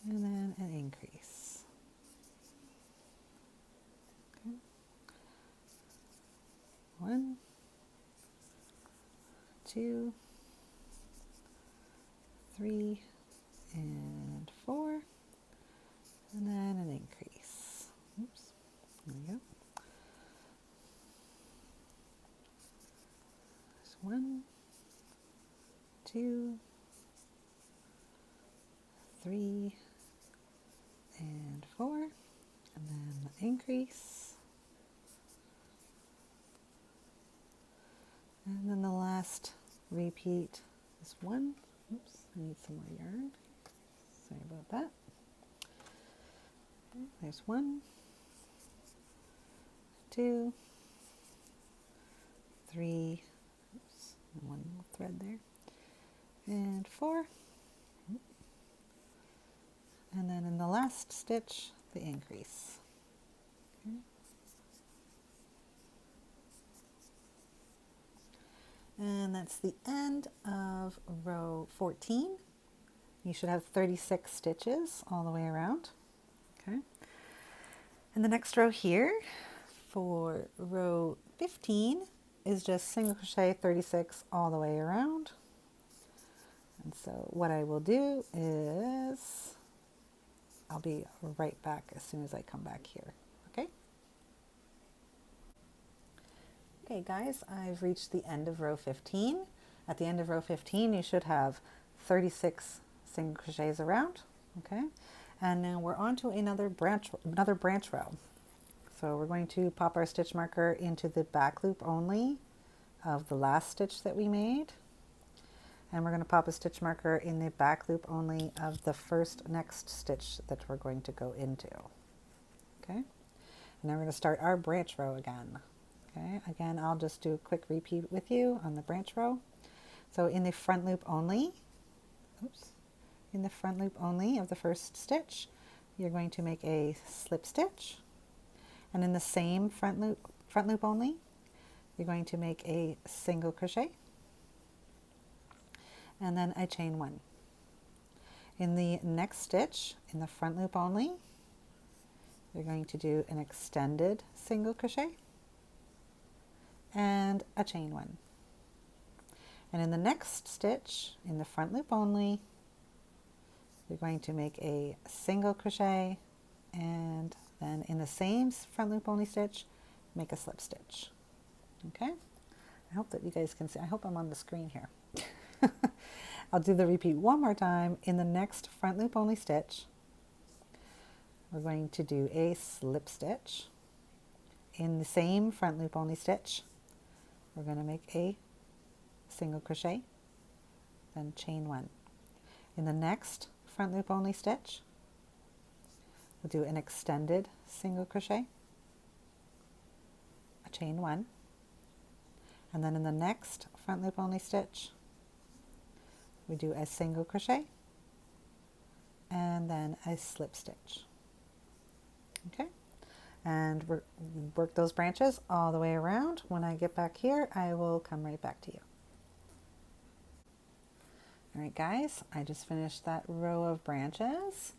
and then an increase. Okay. 1, 2, 3, and 4, and then an increase. Oops, there we go. There's 1, 2, 3, and 4, and then the increase. And then the last repeat is 1. Oops, I need some more yarn. Sorry about that. Okay, there's 1, 2, 3, oops, one little thread there, and 4. And then in the last stitch, the increase. Okay. And that's the end of row 14. You should have 36 stitches all the way around. Okay. And the next row here for row 15 is just single crochet 36 all the way around. And so what I will do is I'll be right back as soon as I come back here. Okay. Okay guys, I've reached the end of row 15. At the end of row 15, you should have 36 single crochets around. Okay. And now we're on to another branch row. So we're going to pop our stitch marker into the back loop only of the last stitch that we made. And we're going to pop a stitch marker in the back loop only of the next stitch that we're going to go into. Okay. And then we're going to start our branch row again. Okay. Again, I'll just do a quick repeat with you on the branch row. So in the front loop only, in the front loop only of the first stitch, you're going to make a slip stitch. And in the same front loop only, you're going to make a single crochet and then a chain 1. In the next stitch, in the front loop only, you're going to do an extended single crochet and a chain 1. And in the next stitch, in the front loop only, you're going to make a single crochet and then in the same front loop only stitch, make a slip stitch. Okay, I hope that you guys can see. I hope I'm on the screen here. I'll do the repeat one more time. In the next front loop only stitch, we're going to do a slip stitch. In the same front loop only stitch, we're going to make a single crochet then chain 1. In the next front loop only stitch, we'll do an extended single crochet, a chain 1, and then in the next front loop only stitch, we do a single crochet and then a slip stitch. Okay, and work those branches all the way around. When I get back here, I will come right back to you. All right, guys, I just finished that row of branches,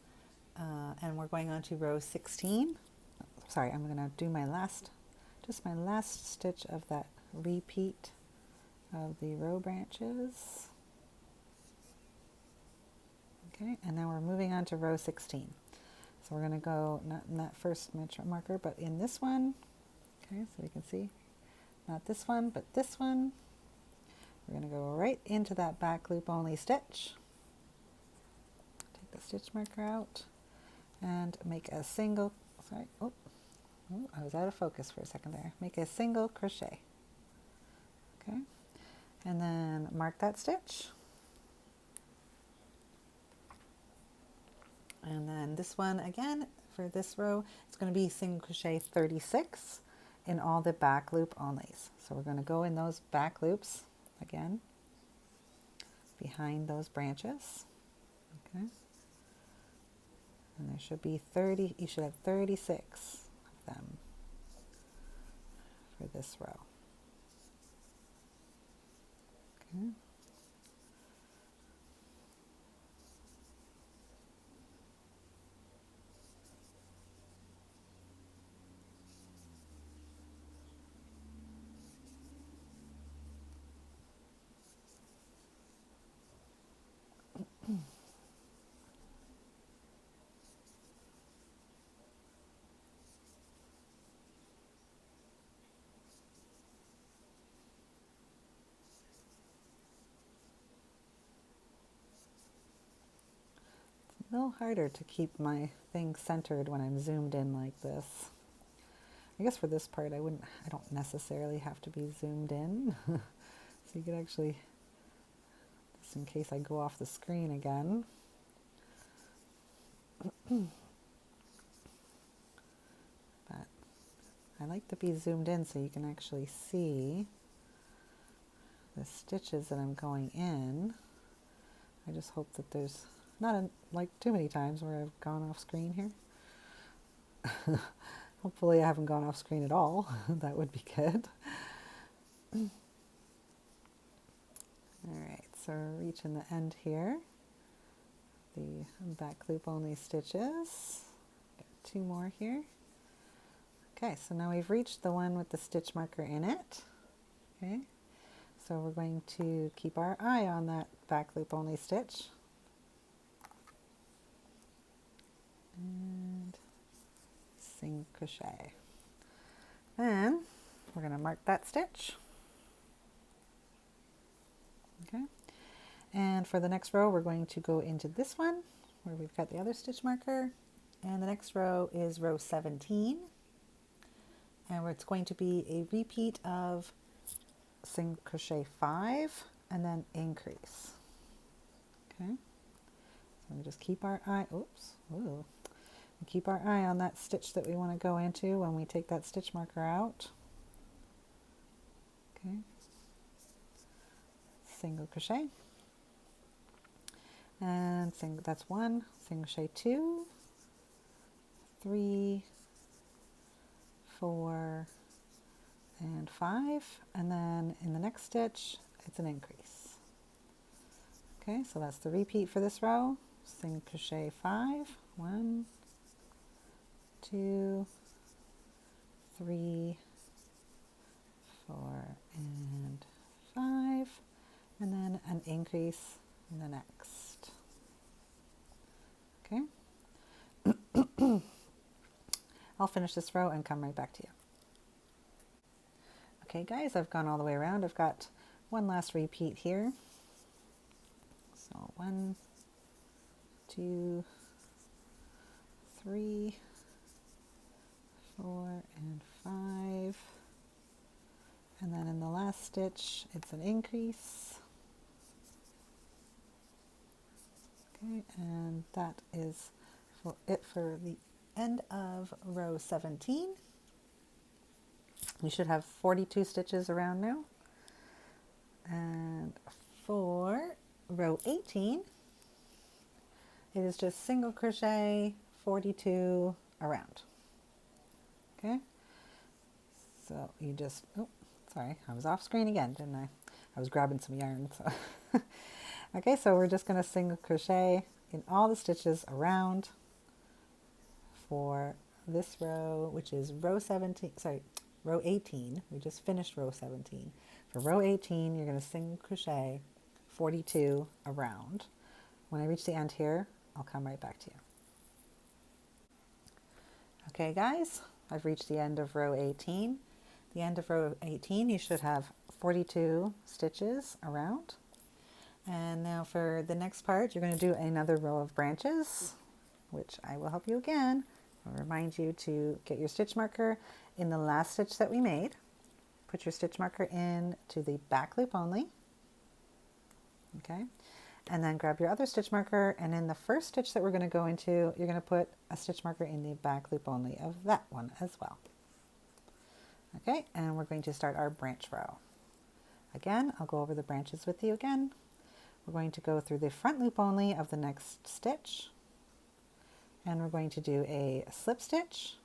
and we're going on to row 16. Sorry, I'm going to do my last stitch of that repeat of the row branches. Okay, and now we're moving on to row 16. So we're going to go not in that first marker, but in this one. Okay, so we can see not this one, but this one. We're going to go right into that back loop only stitch. Take the stitch marker out and make a single, sorry, oh, I was out of focus for a second there. Make a single crochet. Okay, and then mark that stitch. And then this one again, for this row, it's going to be single crochet 36 in all the back loop onlys. So we're going to go in those back loops again, behind those branches. Okay. And there should be 30, you should have 36 of them for this row. Okay. A little harder to keep my thing centered when I'm zoomed in like this. I guess for this part I don't necessarily have to be zoomed in. So you could actually, just in case I go off the screen again. But I like to be zoomed in so you can actually see the stitches that I'm going in. I just hope that there's not like too many times where I've gone off screen here. Hopefully I haven't gone off screen at all. That would be good. Alright, so we're reaching the end here. The back loop only stitches. Got 2 more here. Okay, so now we've reached the one with the stitch marker in it. Okay, so we're going to keep our eye on that back loop only stitch. And single crochet. Then we're going to mark that stitch. Okay, and for the next row we're going to go into this one where we've got the other stitch marker, and the next row is row 17, and it's going to be a repeat of single crochet 5 and then increase. Okay, so we just keep our eye, keep our eye on that stitch that we want to go into when we take that stitch marker out. Okay, single crochet, and that's 1, single crochet 2, 3, 4, and 5, and then in the next stitch it's an increase. Okay, so that's the repeat for this row. Single crochet 5, 1, 2, 3, 4, and 5, and then an increase in the next. Okay. I'll finish this row and come right back to you. Okay guys, I've gone all the way around. I've got one last repeat here. So 1, 2, 3, 4, and 5. And then in the last stitch, it's an increase. Okay, and that is it for the end of row 17. You should have 42 stitches around now. And for row 18, it is just single crochet 42 around. Okay, so you just, oh, sorry, I was off screen again, didn't I? I was grabbing some yarn. So okay, so we're just going to single crochet in all the stitches around for this row, which is row 17, sorry, row 18. We just finished row 17. For row 18, you're going to single crochet 42 around. When I reach the end here, I'll come right back to you. Okay guys, I've reached the end of row 18. The end of row 18, you should have 42 stitches around. And now for the next part, you're going to do another row of branches, which I will help you again. I'll remind you to get your stitch marker in the last stitch that we made. Put your stitch marker in to the back loop only. Okay, and then grab your other stitch marker, and in the first stitch that we're going to go into, you're going to put a stitch marker in the back loop only of that one as well. Okay, and we're going to start our branch row. Again, I'll go over the branches with you again. We're going to go through the front loop only of the next stitch, and we're going to do a slip stitch,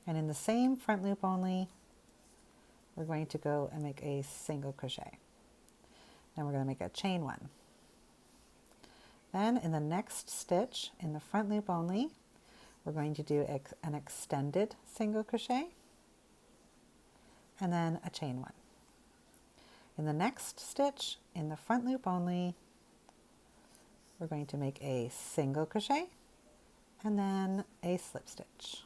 and in the same front loop only, we're going to go and make a single crochet. Then we're going to make a chain one. Then in the next stitch, in the front loop only, we're going to do an extended single crochet, and then a chain one. In the next stitch, in the front loop only, we're going to make a single crochet and then a slip stitch.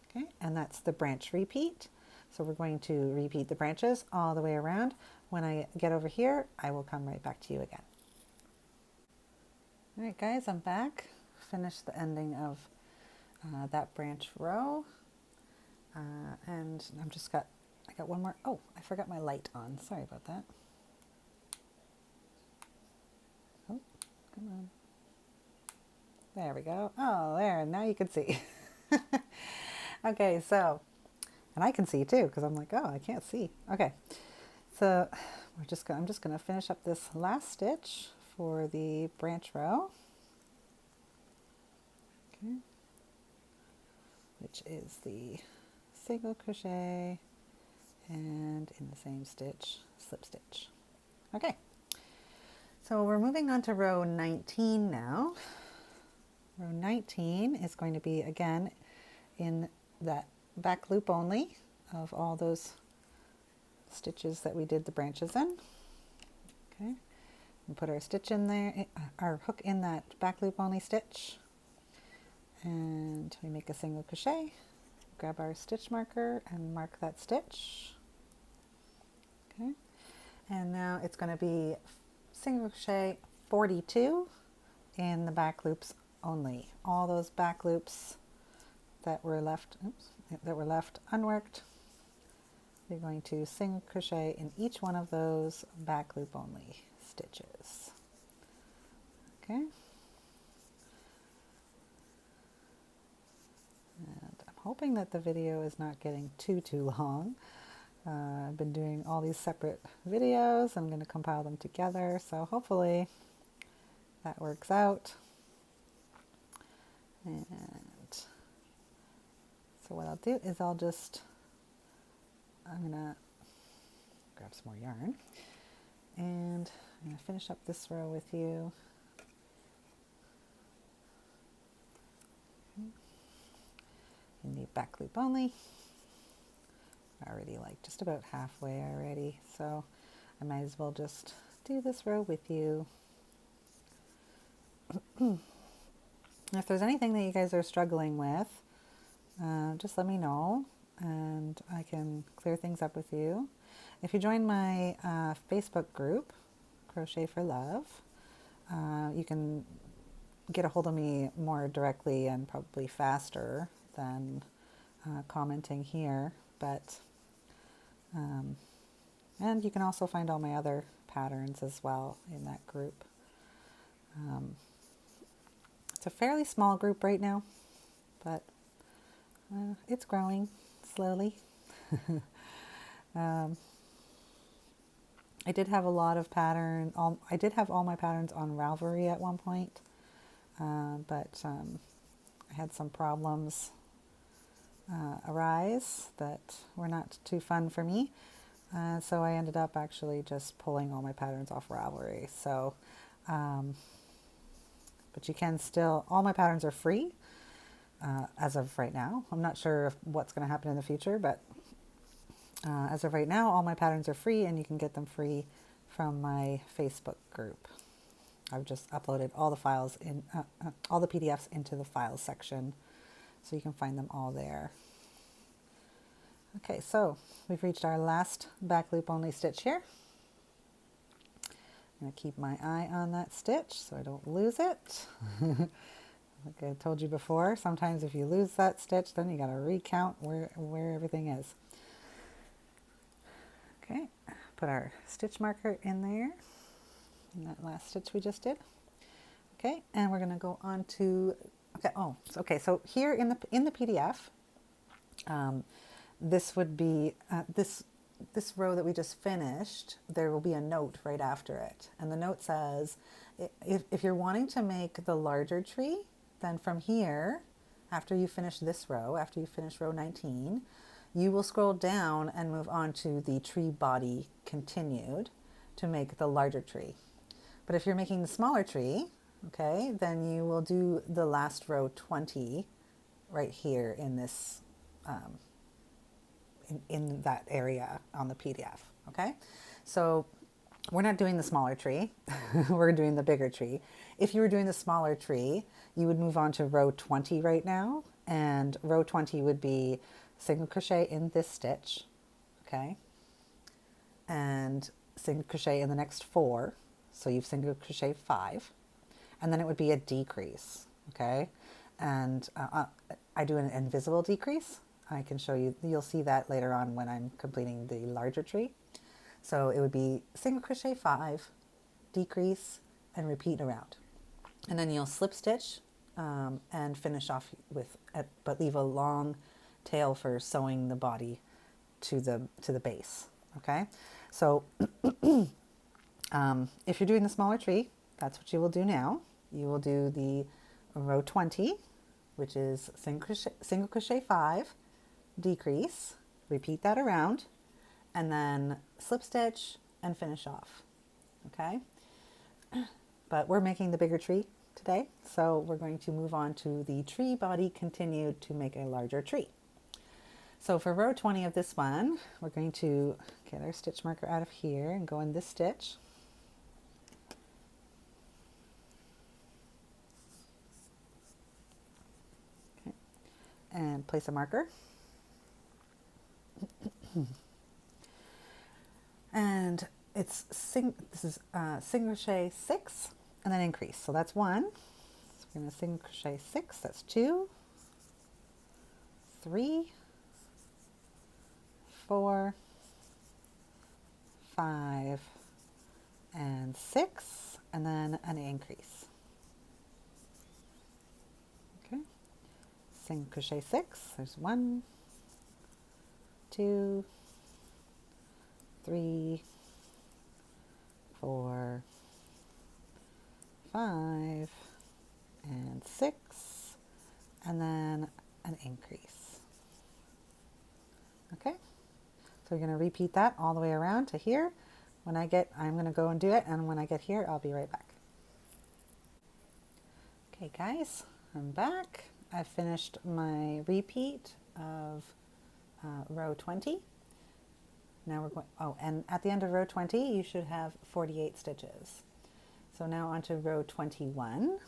Okay, and that's the branch repeat. So we're going to repeat the branches all the way around. When I get over here, I will come right back to you again. All right guys, I'm back. Finished the ending of that branch row. And I got one more. Oh, I forgot my light on. Sorry about that. Oh, come on. There we go. Oh, there. Now you can see. Okay, so, and I can see too, because I'm like, oh, I can't see. Okay, so I'm just going to finish up this last stitch for the branch row. Okay, which is the single crochet and in the same stitch, slip stitch. Okay, so we're moving on to row 19 now. Row 19 is going to be again in that back loop only of all those stitches that we did the branches in. Okay, and put our stitch in there, our hook in that back loop only stitch, and we make a single crochet. Grab our stitch marker and mark that stitch. Okay, and now it's going to be single crochet 42 in the back loops only. All those back loops that were left, unworked, you're going to single crochet in each one of those back loop only stitches. Okay, and I'm hoping that the video is not getting too long. I've been doing all these separate videos. I'm going to compile them together, so hopefully that works out. And so what I'll do is I'm going to grab some more yarn, and I'm going to finish up this row with you. In the back loop only. Already like just about halfway already, so I might as well just do this row with you. If there's anything that you guys are struggling with, just let me know and I can clear things up with you. If you join my Facebook group, Crochet for Love, you can get a hold of me more directly and probably faster than commenting here, but and you can also find all my other patterns as well in that group. It's a fairly small group right now, but it's growing slowly. I did have a lot of I did have all my patterns on Ravelry at one point, but I had some problems arise that were not too fun for me. So I ended up actually just pulling all my patterns off Ravelry. So, but you can still, all my patterns are free as of right now. I'm not sure what's going to happen in the future, but as of right now, all my patterns are free and you can get them free from my Facebook group. I've just uploaded all the files all the PDFs into the files section, so you can find them all there. Okay, so we've reached our last back loop only stitch here. I'm going to keep my eye on that stitch so I don't lose it. Like I told you before, sometimes if you lose that stitch, then you got to recount where everything is. Okay, put our stitch marker in there, in that last stitch we just did. Okay, and we're going to go on to, so here in the PDF, this would be, this row that we just finished, there will be a note right after it. And the note says, if you're wanting to make the larger tree, then from here, after you finish this row, after you finish row 19, you will scroll down and move on to the tree body continued to make the larger tree. But if you're making the smaller tree, okay, then you will do the last row 20 right here in this, in that area on the PDF, okay? So we're not doing the smaller tree, we're doing the bigger tree. If you were doing the smaller tree, you would move on to row 20 right now, and row 20 would be single crochet in this stitch, okay? And single crochet in the next 4, so you've single crochet 5, and then it would be a decrease, okay? And I do an invisible decrease. I can show you, you'll see that later on when I'm completing the larger tree. So it would be single crochet 5, decrease, and repeat around. And then you'll slip stitch and finish off with, but leave a long tail for sewing the body to the base, okay? So if you're doing the smaller tree, that's what you will do now. You will do the row 20, which is single crochet 5, decrease, repeat that around, and then slip stitch and finish off, okay? But we're making the bigger tree today, so we're going to move on to the tree body continued to make a larger tree. So for row 20 of this one, we're going to get our stitch marker out of here and go in this stitch. Okay. And place a marker. And it's this is single crochet 6 and then increase. So that's 1. So we're going to single crochet 6. That's 2, 3, 4, 5, and 6, and then an increase. Okay, single crochet 6. There's 1, 2, 3, 4, 5, and 6, and then an increase. Okay, so we're going to repeat that all the way around to here. I'm going to go and do it, and when I get here, I'll be right back. Okay guys, I'm back. I finished my repeat of row 20. Now we're going, and at the end of row 20, you should have 48 stitches. So now onto row 21.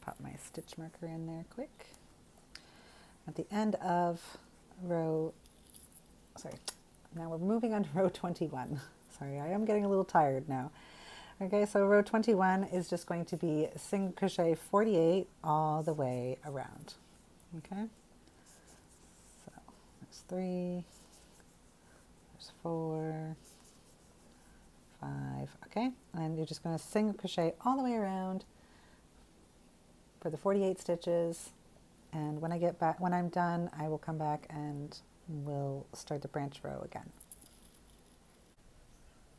Pop my stitch marker in there quick. At the end of now we're moving on to row 21. Sorry, I am getting a little tired now. Okay, so row 21 is just going to be single crochet 48 all the way around. Okay, so there's 3, there's 4, 5, okay, and you're just going to single crochet all the way around for the 48 stitches. And when I get back, when I'm done, I will come back and we'll start the branch row again.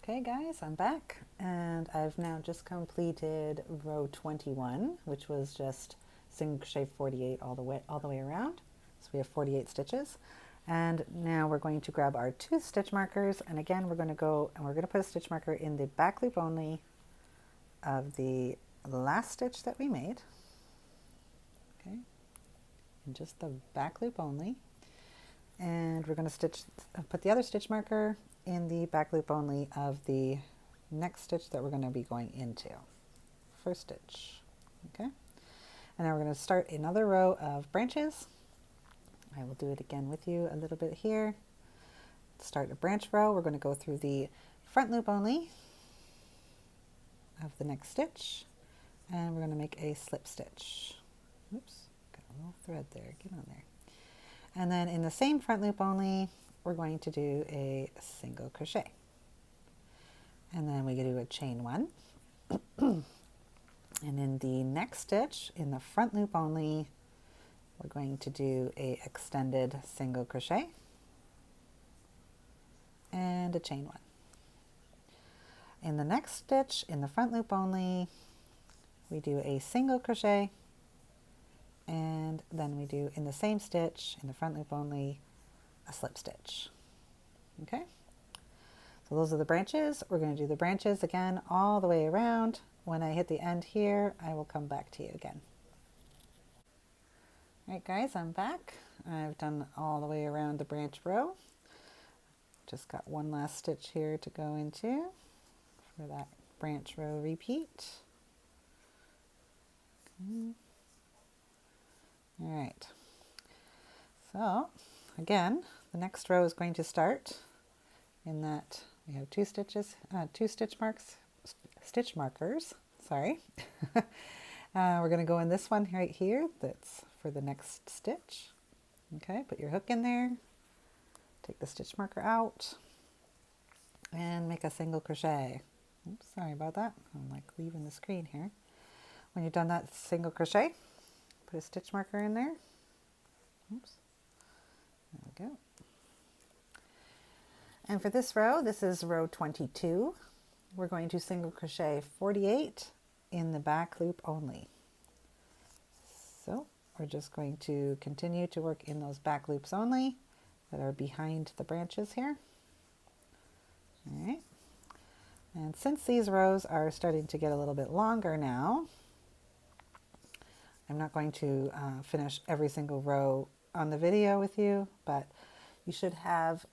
Okay guys, I'm back and I've now just completed row 21, which was just single crochet 48 all the way around. So we have 48 stitches. And now we're going to grab our 2 stitch markers, and again we're going to go and we're going to put a stitch marker in the back loop only of the last stitch that we made. Okay, and just the back loop only. And we're going to put the other stitch marker in the back loop only of the next stitch that we're going to be going into. First stitch. Okay, and now we're going to start another row of branches. I will do it again with you a little bit here. Start a branch row. We're going to go through the front loop only of the next stitch, and we're going to make a slip stitch. Oops, got a little thread there. Get on there. And then in the same front loop only, we're going to do a single crochet. And then we do a chain 1. And in the next stitch, in the front loop only, we're going to do a extended single crochet and a chain 1. In the next stitch, in the front loop only, we do a single crochet, and then we do in the same stitch, in the front loop only, a slip stitch. Okay, so those are the branches. We're going to do the branches again all the way around. When I hit the end here, I will come back to you again. All right guys, I'm back. I've done all the way around the branch row. Just got one last stitch here to go into for that branch row repeat. Okay. All right, so again, the next row is going to start in that we have 2 stitches, 2 stitch markers, sorry. We're going to go in this one right here, that's for the next stitch. Okay, put your hook in there, take the stitch marker out, and make a single crochet. Oops, sorry about that, I'm like leaving the screen here. When you've done that single crochet, put a stitch marker in there. Oops, there we go. And for this row, this is row 22. We're going to single crochet 48 in the back loop only. So we're just going to continue to work in those back loops only that are behind the branches here. All right. And since these rows are starting to get a little bit longer now, I'm not going to finish every single row on the video with you, but you should have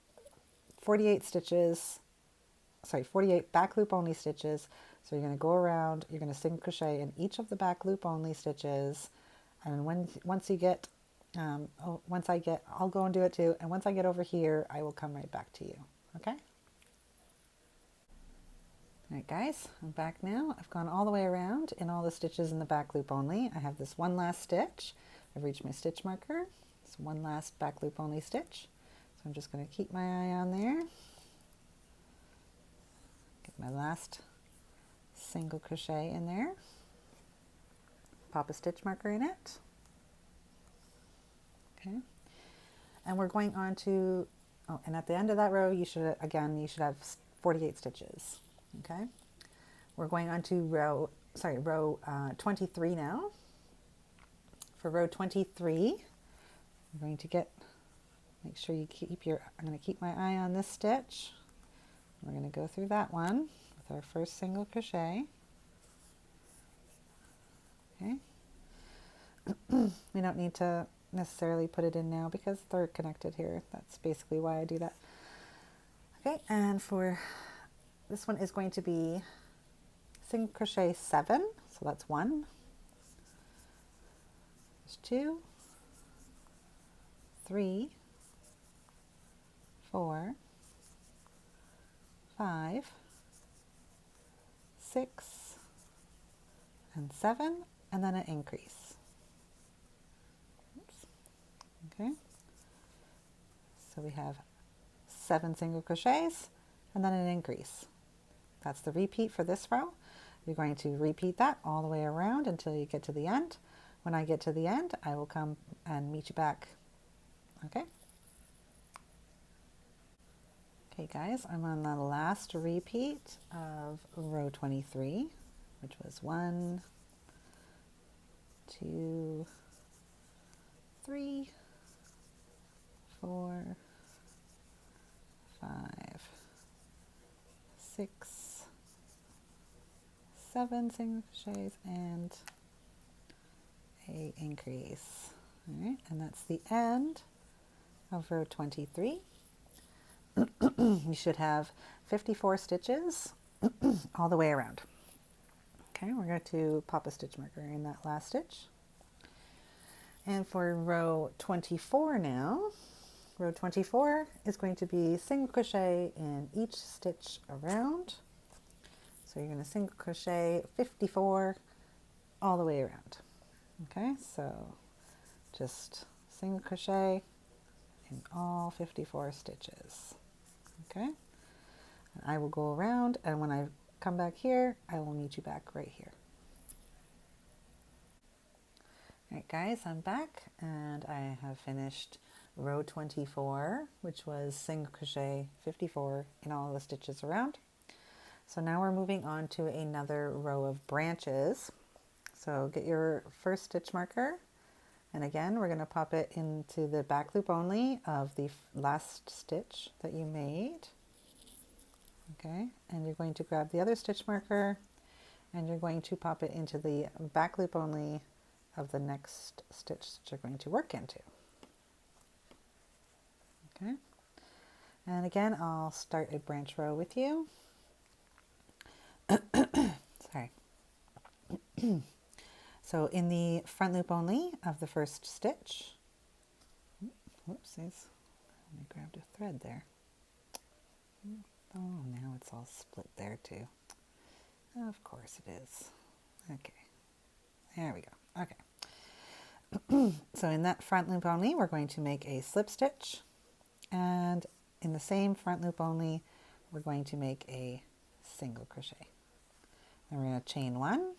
48 stitches, sorry, 48 back loop only stitches. So you're going to go around, you're going to single crochet in each of the back loop only stitches. And once you get, I'll go and do it too. And once I get over here, I will come right back to you. Okay? All right guys, I'm back now. I've gone all the way around in all the stitches in the back loop only. I have this one last stitch. I've reached my stitch marker. It's one last back loop only stitch. So I'm just going to keep my eye on there. Get my last single crochet in there. Pop a stitch marker in it. Okay. And we're going on to, oh, and at the end of that row, you should have 48 stitches. Okay. We're going on to row 23 now. For row 23, I'm going to make sure you keep I'm going to keep my eye on this stitch. We're going to go through that one with our first single crochet. Okay. We don't need to necessarily put it in now because they're connected here. That's basically why I do that. Okay, and for this one is going to be single crochet 7, so that's 1. There's 2, 3, 4, 5, 6, and 7, and then an increase. Oops. Okay, so we have 7 single crochets and then an increase. That's the repeat for this row. You're going to repeat that all the way around until you get to the end. When I get to the end, I will come and meet you back. Okay? Okay guys, I'm on the last repeat of row 23, which was 1, 2, 3, 4, 5, 6, 7 single crochets and a increase. All right, and that's the end of row 23. You should have 54 stitches all the way around. Okay, we're going to pop a stitch marker in that last stitch. And for row 24 now, row 24 is going to be single crochet in each stitch around. So you're going to single crochet 54 all the way around. Okay, so just single crochet in all 54 stitches. Okay, and I will go around, and when I come back here, I will meet you back right here. All right guys, I'm back and I have finished row 24, which was single crochet 54 in all the stitches around. So now we're moving on to another row of branches. So get your first stitch marker, and again we're going to pop it into the back loop only of the last stitch that you made. Okay, and you're going to grab the other stitch marker and you're going to pop it into the back loop only of the next stitch that you're going to work into. Okay, and again I'll start a branch row with you. Sorry. So in the front loop only of the first stitch, whoopsies, I grabbed a thread there. Oh, now it's all split there too. Of course it is. Okay, there we go. Okay. So in that front loop only, we're going to make a slip stitch, and in the same front loop only, we're going to make a single crochet. Then we're going to chain 1,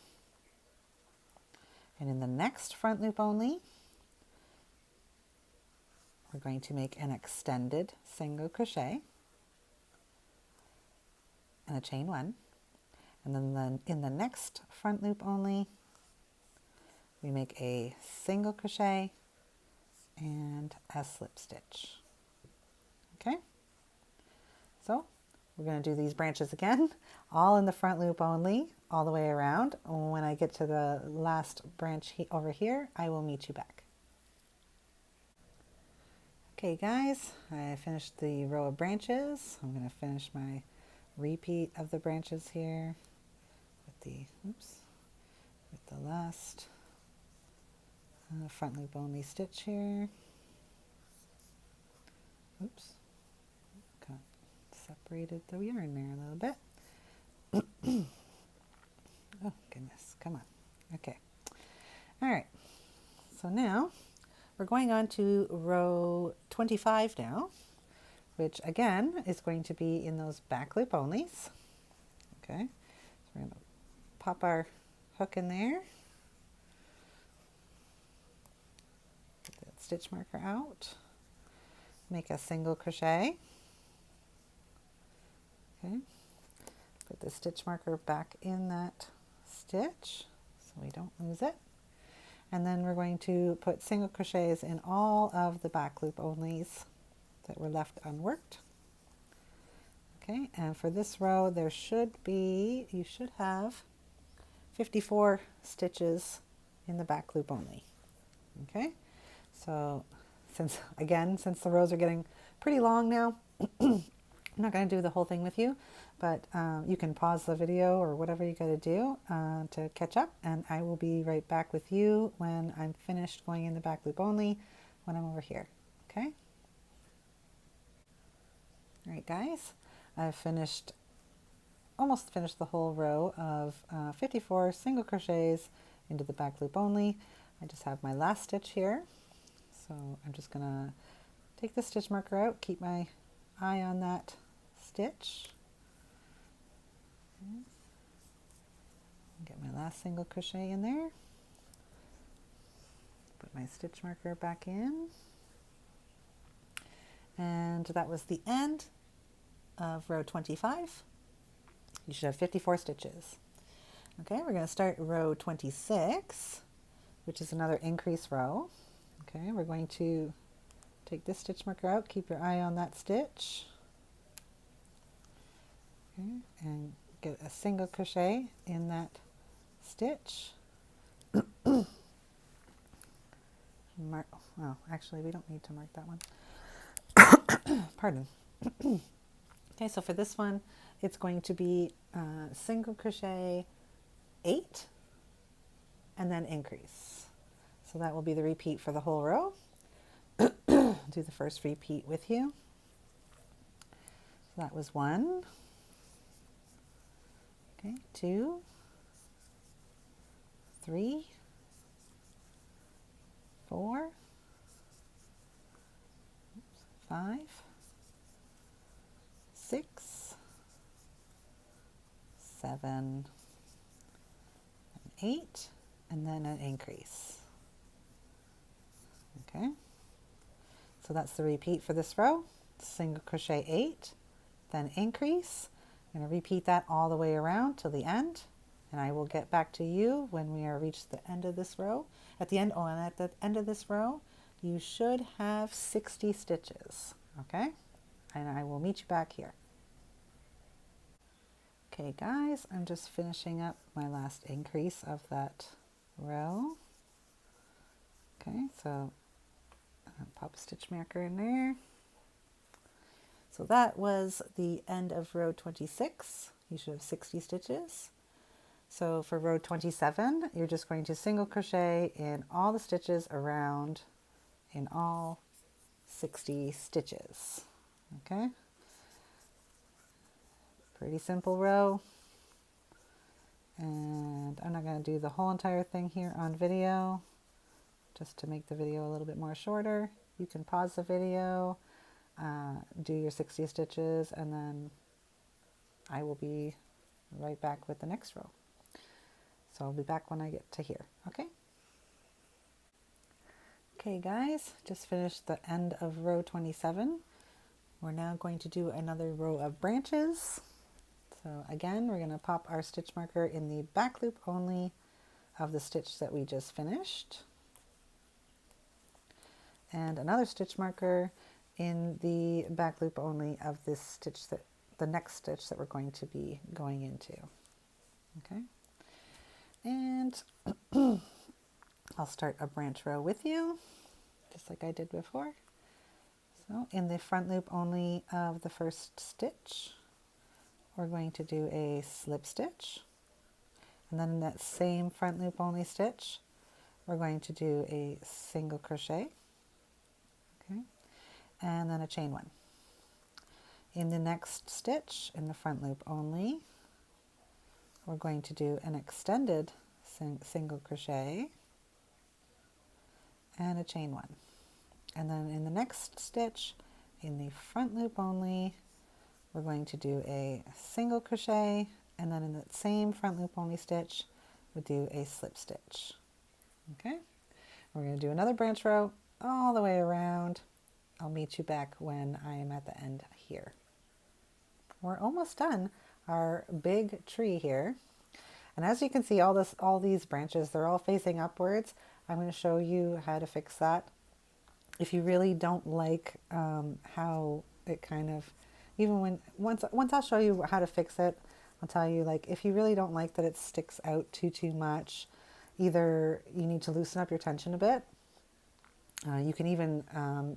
and in the next front loop only, we're going to make an extended single crochet and a chain 1, and then in the next front loop only, we make a single crochet and a slip stitch. Okay, so we're going to do these branches again, all in the front loop only, all the way around. When I get to the last branch over here, I will meet you back. Okay guys, I finished the row of branches. I'm going to finish my repeat of the branches here with the last front loop only stitch here. Oops, got separated the yarn there a little bit. Oh goodness, come on. Okay, all right, so now we're going on to row 25 now, which again is going to be in those back loop onlys. Okay, so we're going to pop our hook in there, get that stitch marker out, make a single crochet. Okay, put the stitch marker back in that stitch so we don't lose it. And then we're going to put single crochets in all of the back loop onlys that were left unworked. Okay, and for this row there you should have 54 stitches in the back loop only. Okay, so since the rows are getting pretty long now, I'm not going to do the whole thing with you, but you can pause the video or whatever you got to do to catch up, and I will be right back with you when I'm finished going in the back loop only when I'm over here. Okay? All right, guys, I've almost finished the whole row of 54 single crochets into the back loop only. I just have my last stitch here, so I'm just going to take the stitch marker out, keep my eye on that stitch. Get my last single crochet in there. Put my stitch marker back in. And that was the end of row 25. You should have 54 stitches. Okay, we're going to start row 26, which is another increase row. Okay, we're going to take this stitch marker out, keep your eye on that stitch. Okay, and get a single crochet in that stitch. Mark, well, actually we don't need to mark that one. Pardon. Okay, so for this one, it's going to be single crochet 8 and then increase. So that will be the repeat for the whole row. Do the first repeat with you. So that was 1, okay, 2, 3, 4, 5, 6, 7, 8, and then an increase. Okay, so that's the repeat for this row. Single crochet 8, then increase. I'm going to repeat that all the way around till the end, and I will get back to you when we are reached the end of this row. At the end, and at the end of this row, you should have 60 stitches. Okay, and I will meet you back here. Okay guys, I'm just finishing up my last increase of that row. Okay, so pop a stitch marker in there. So that was the end of row 26. You should have 60 stitches. So for row 27, you're just going to single crochet in all the stitches around in all 60 stitches. Okay, pretty simple row. And I'm not going to do the whole entire thing here on video, just to make the video a little bit more shorter. You can pause the video, do your 60 stitches, and then I will be right back with the next row. So I'll be back when I get to here, okay? Okay guys, just finished the end of row 27. We're now going to do another row of branches. So again, we're going to pop our stitch marker in the back loop only of the stitch that we just finished. And another stitch marker in the back loop only of this stitch, that the next stitch that we're going to be going into. Okay, and I'll start a branch row with you, just like I did before. So in the front loop only of the first stitch, we're going to do a slip stitch, and then in that same front loop only stitch, we're going to do a single crochet. Okay, and then a chain 1. In the next stitch, in the front loop only, we're going to do an extended single crochet and a chain 1. And then in the next stitch, in the front loop only, we're going to do a single crochet, and then in that same front loop only stitch, we'll do a slip stitch. Okay, we're going to do another branch row all the way around. I'll meet you back when I am at the end here. We're almost done our big tree here. And as you can see, all these branches, they're all facing upwards. I'm going to show you how to fix that. If you really don't like how it kind of, even when, once I'll show you how to fix it, I'll tell you, like, if you really don't like that it sticks out too much, either you need to loosen up your tension a bit. You can even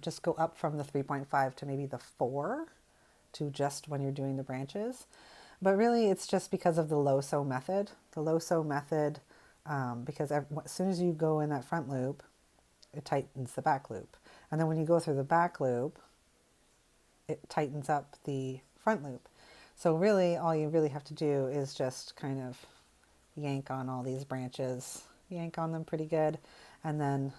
just go up from the 3.5 to maybe the 4 to just when you're doing the branches. But really it's just because of the low sew method. The low sew method, because as soon as you go in that front loop, it tightens the back loop. And then when you go through the back loop, it tightens up the front loop. So really all you really have to do is just kind of yank on all these branches, yank on them pretty good, and then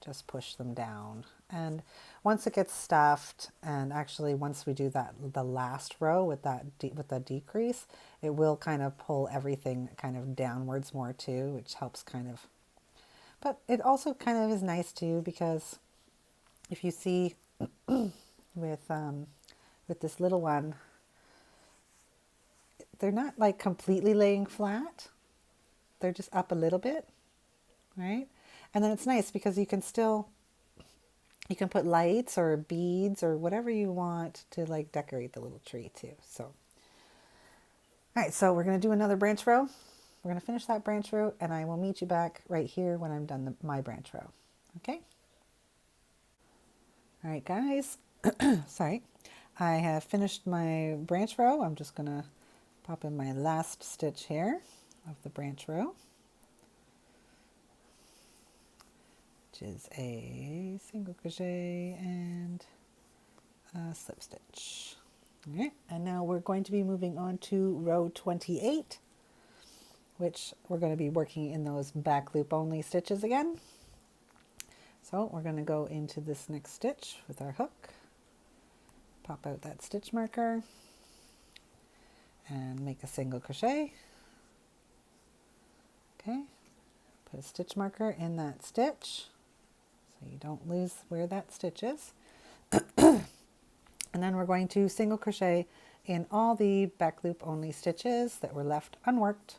just push them down. And once it gets stuffed, and actually once we do that, the last row with that with the decrease, it will kind of pull everything kind of downwards more too, which helps kind of But it also kind of is nice too, because if you see with with this little one, they're not like completely laying flat. They're just up a little bit, right? And then it's nice because you can put lights or beads or whatever you want to like decorate the little tree too. So, all right, so we're going to do another branch row. We're going to finish that branch row, and I will meet you back right here when I'm done my branch row. Okay? All right, guys. Sorry. I have finished my branch row. I'm just going to pop in my last stitch here of the branch row, which is a single crochet and a slip stitch. All right, and now we're going to be moving on to row 28, which we're going to be working in those back loop only stitches again. So we're going to go into this next stitch with our hook, pop out that stitch marker, and make a single crochet. Okay, put a stitch marker in that stitch so you don't lose where that stitch is. And then we're going to single crochet in all the back loop only stitches that were left unworked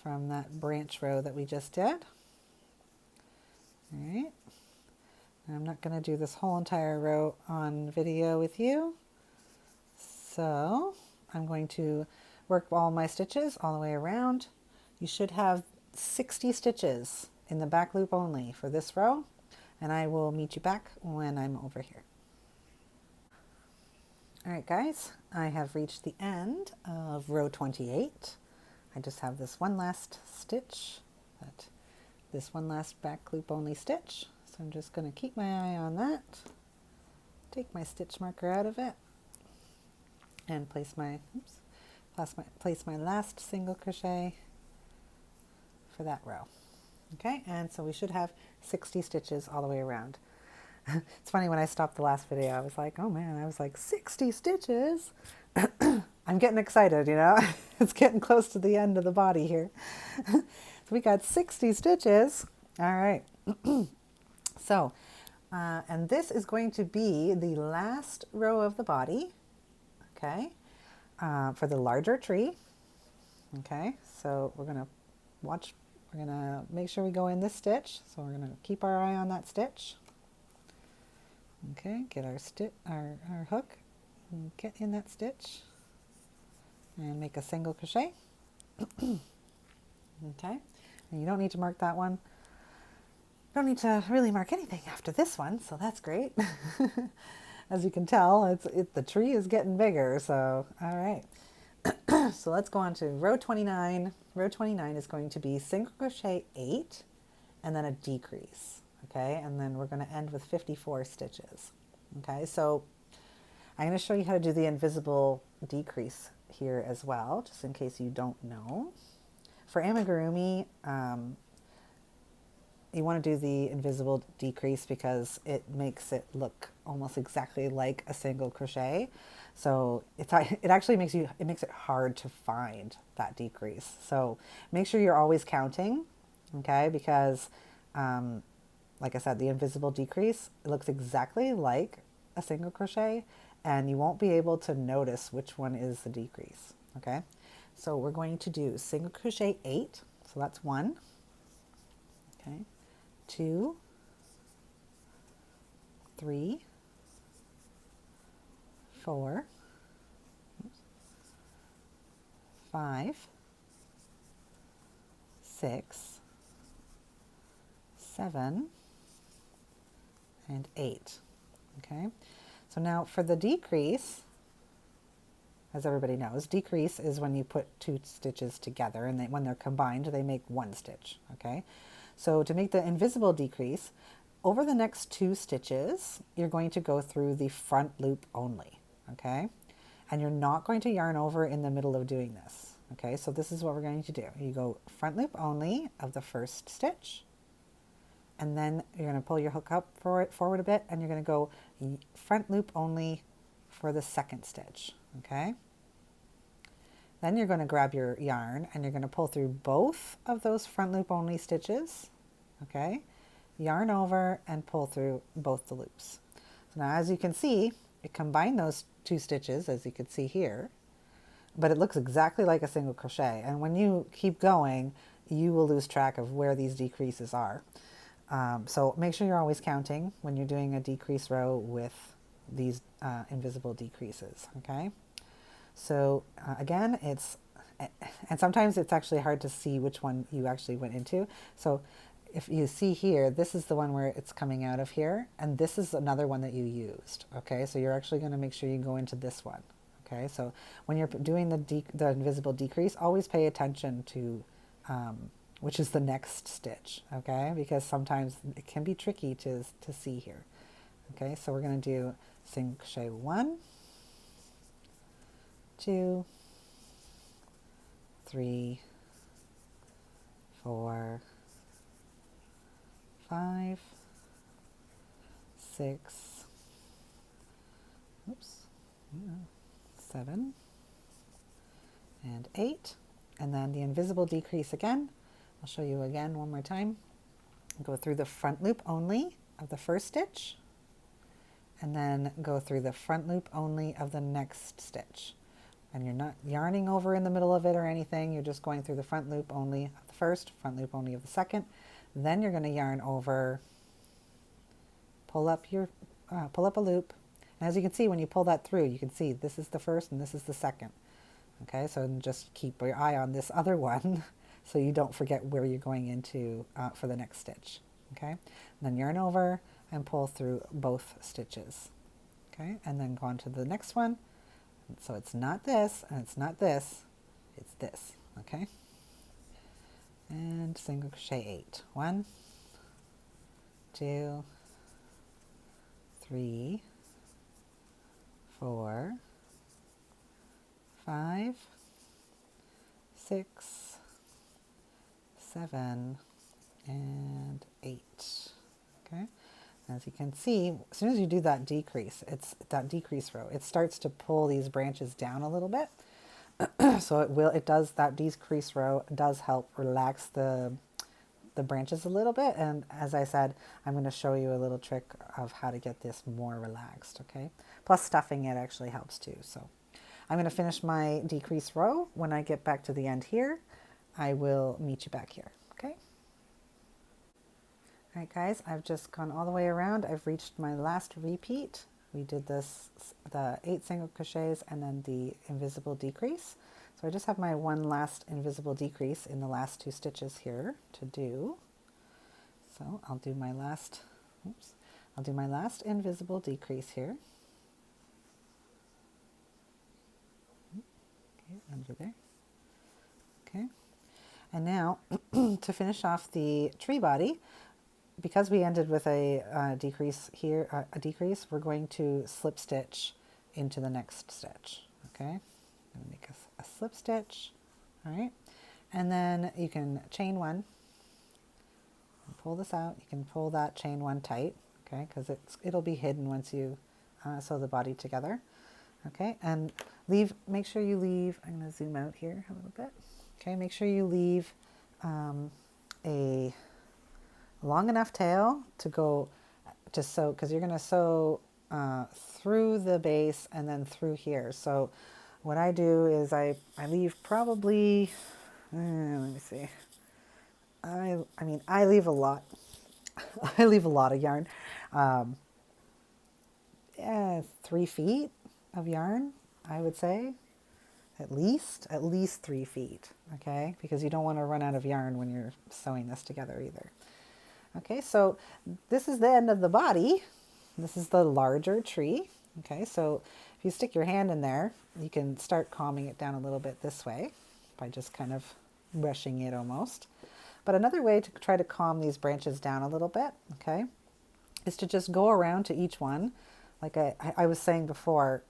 from that branch row that we just did. All right. And I'm not going to do this whole entire row on video with you. So I'm going to work all my stitches all the way around. You should have 60 stitches in the back loop only for this row, and I will meet you back when I'm over here. All right, guys, I have reached the end of row 28. I just have this one last stitch, this one last back loop only stitch. So I'm just going to keep my eye on that, take my stitch marker out of it, and place my last single crochet for that row. Okay, and so we should have 60 stitches all the way around. It's funny, when I stopped the last video, I was like, oh man, I was like 60 stitches. I'm getting excited, you know. It's getting close to the end of the body here. So we got 60 stitches. All right. So, and this is going to be the last row of the body, okay, for the larger tree. Okay, so we're going to make sure we go in this stitch. So we're going to keep our eye on that stitch. Okay, get our hook, and get in that stitch, and make a single crochet. Okay, and you don't need to mark that one. Don't need to really mark anything after this one, so that's great. As you can tell, the tree is getting bigger, so all right. So let's go on to row 29. Row 29 is going to be single crochet 8 and then a decrease. Okay, and then we're going to end with 54 stitches. Okay, so I'm going to show you how to do the invisible decrease here as well, just in case you don't know. For amigurumi, you want to do the invisible decrease because it makes it look almost exactly like a single crochet. So it actually makes it hard to find that decrease. So make sure you're always counting, okay? Because like I said, the invisible decrease, it looks exactly like a single crochet, and you won't be able to notice which one is the decrease, okay? So we're going to do single crochet 8, so that's 1, okay, 2, 3, 4, 5, 6, 7, and 8. Okay, so now for the decrease, as everybody knows, decrease is when you put two stitches together, and when they're combined, they make one stitch. Okay, so to make the invisible decrease, over the next 2 stitches, you're going to go through the front loop only. Okay, and you're not going to yarn over in the middle of doing this. Okay, so this is what we're going to do. You go front loop only of the first stitch, and then you're going to pull your hook up forward a bit, and you're going to go front loop only for the second stitch, okay? Then you're going to grab your yarn, and you're going to pull through both of those front loop only stitches, okay? Yarn over and pull through both the loops. So now as you can see, it combined those two stitches, as you can see here, but it looks exactly like a single crochet. And when you keep going, you will lose track of where these decreases are. So make sure you're always counting when you're doing a decrease row with these invisible decreases, okay? So again, and sometimes it's actually hard to see which one you actually went into. So if you see here, this is the one where it's coming out of here, and this is another one that you used, okay? So you're actually going to make sure you go into this one, okay? So when you're doing the invisible decrease, always pay attention to which is the next stitch, okay? Because sometimes it can be tricky to see here, okay? So we're going to do single crochet 1, 2, 3, 4, 5, 6, oops, 7, and 8, and then the invisible decrease again. I'll show you again one more time. Go through the front loop only of the first stitch, and then go through the front loop only of the next stitch. And you're not yarning over in the middle of it or anything, you're just going through the front loop only of the first, front loop only of the second. Then you're going to yarn over, pull up a loop. And as you can see, when you pull that through, you can see this is the first and this is the second. Okay, so just keep your eye on this other one so you don't forget where you're going into for the next stitch. Okay, and then yarn over and pull through both stitches. Okay, and then go on to the next one. So it's not this and it's not this, it's this. Okay, and single crochet 8. 1, 2, 3, 4, 5, 6, 7, and 8. Okay, as you can see, as soon as you do that decrease, it's that decrease row, it starts to pull these branches down a little bit. So that decrease row does help relax the branches a little bit. And as I said, I'm going to show you a little trick of how to get this more relaxed. Okay, plus stuffing it actually helps too. So I'm going to finish my decrease row. When I get back to the end here, I will meet you back here. Okay. All right, guys, I've just gone all the way around. I've reached my last repeat. We did the 8 single crochets and then the invisible decrease. So I just have my one last invisible decrease in the last 2 stitches here to do. So I'll do my last invisible decrease here. Okay, under there. Okay, and now to finish off the tree body, because we ended with a decrease here, we're going to slip stitch into the next stitch. Okay, I'm going to make a slip stitch. All right, and then you can chain 1, pull this out. You can pull that chain 1 tight, okay, because it'll be hidden once you sew the body together. Okay, and make sure you leave, I'm going to zoom out here a little bit. Okay, make sure you leave a long enough tail to sew, because you're going to sew through the base and then through here. So what I do is I leave probably, let me see, I mean, I leave a lot. I leave a lot of yarn. 3 feet of yarn, I would say. At least 3 feet, okay? Because you don't want to run out of yarn when you're sewing this together either. Okay, so this is the end of the body. This is the larger tree. Okay, so if you stick your hand in there, you can start calming it down a little bit this way by just kind of brushing it almost. But another way to try to calm these branches down a little bit, okay, is to just go around to each one. Like I was saying before,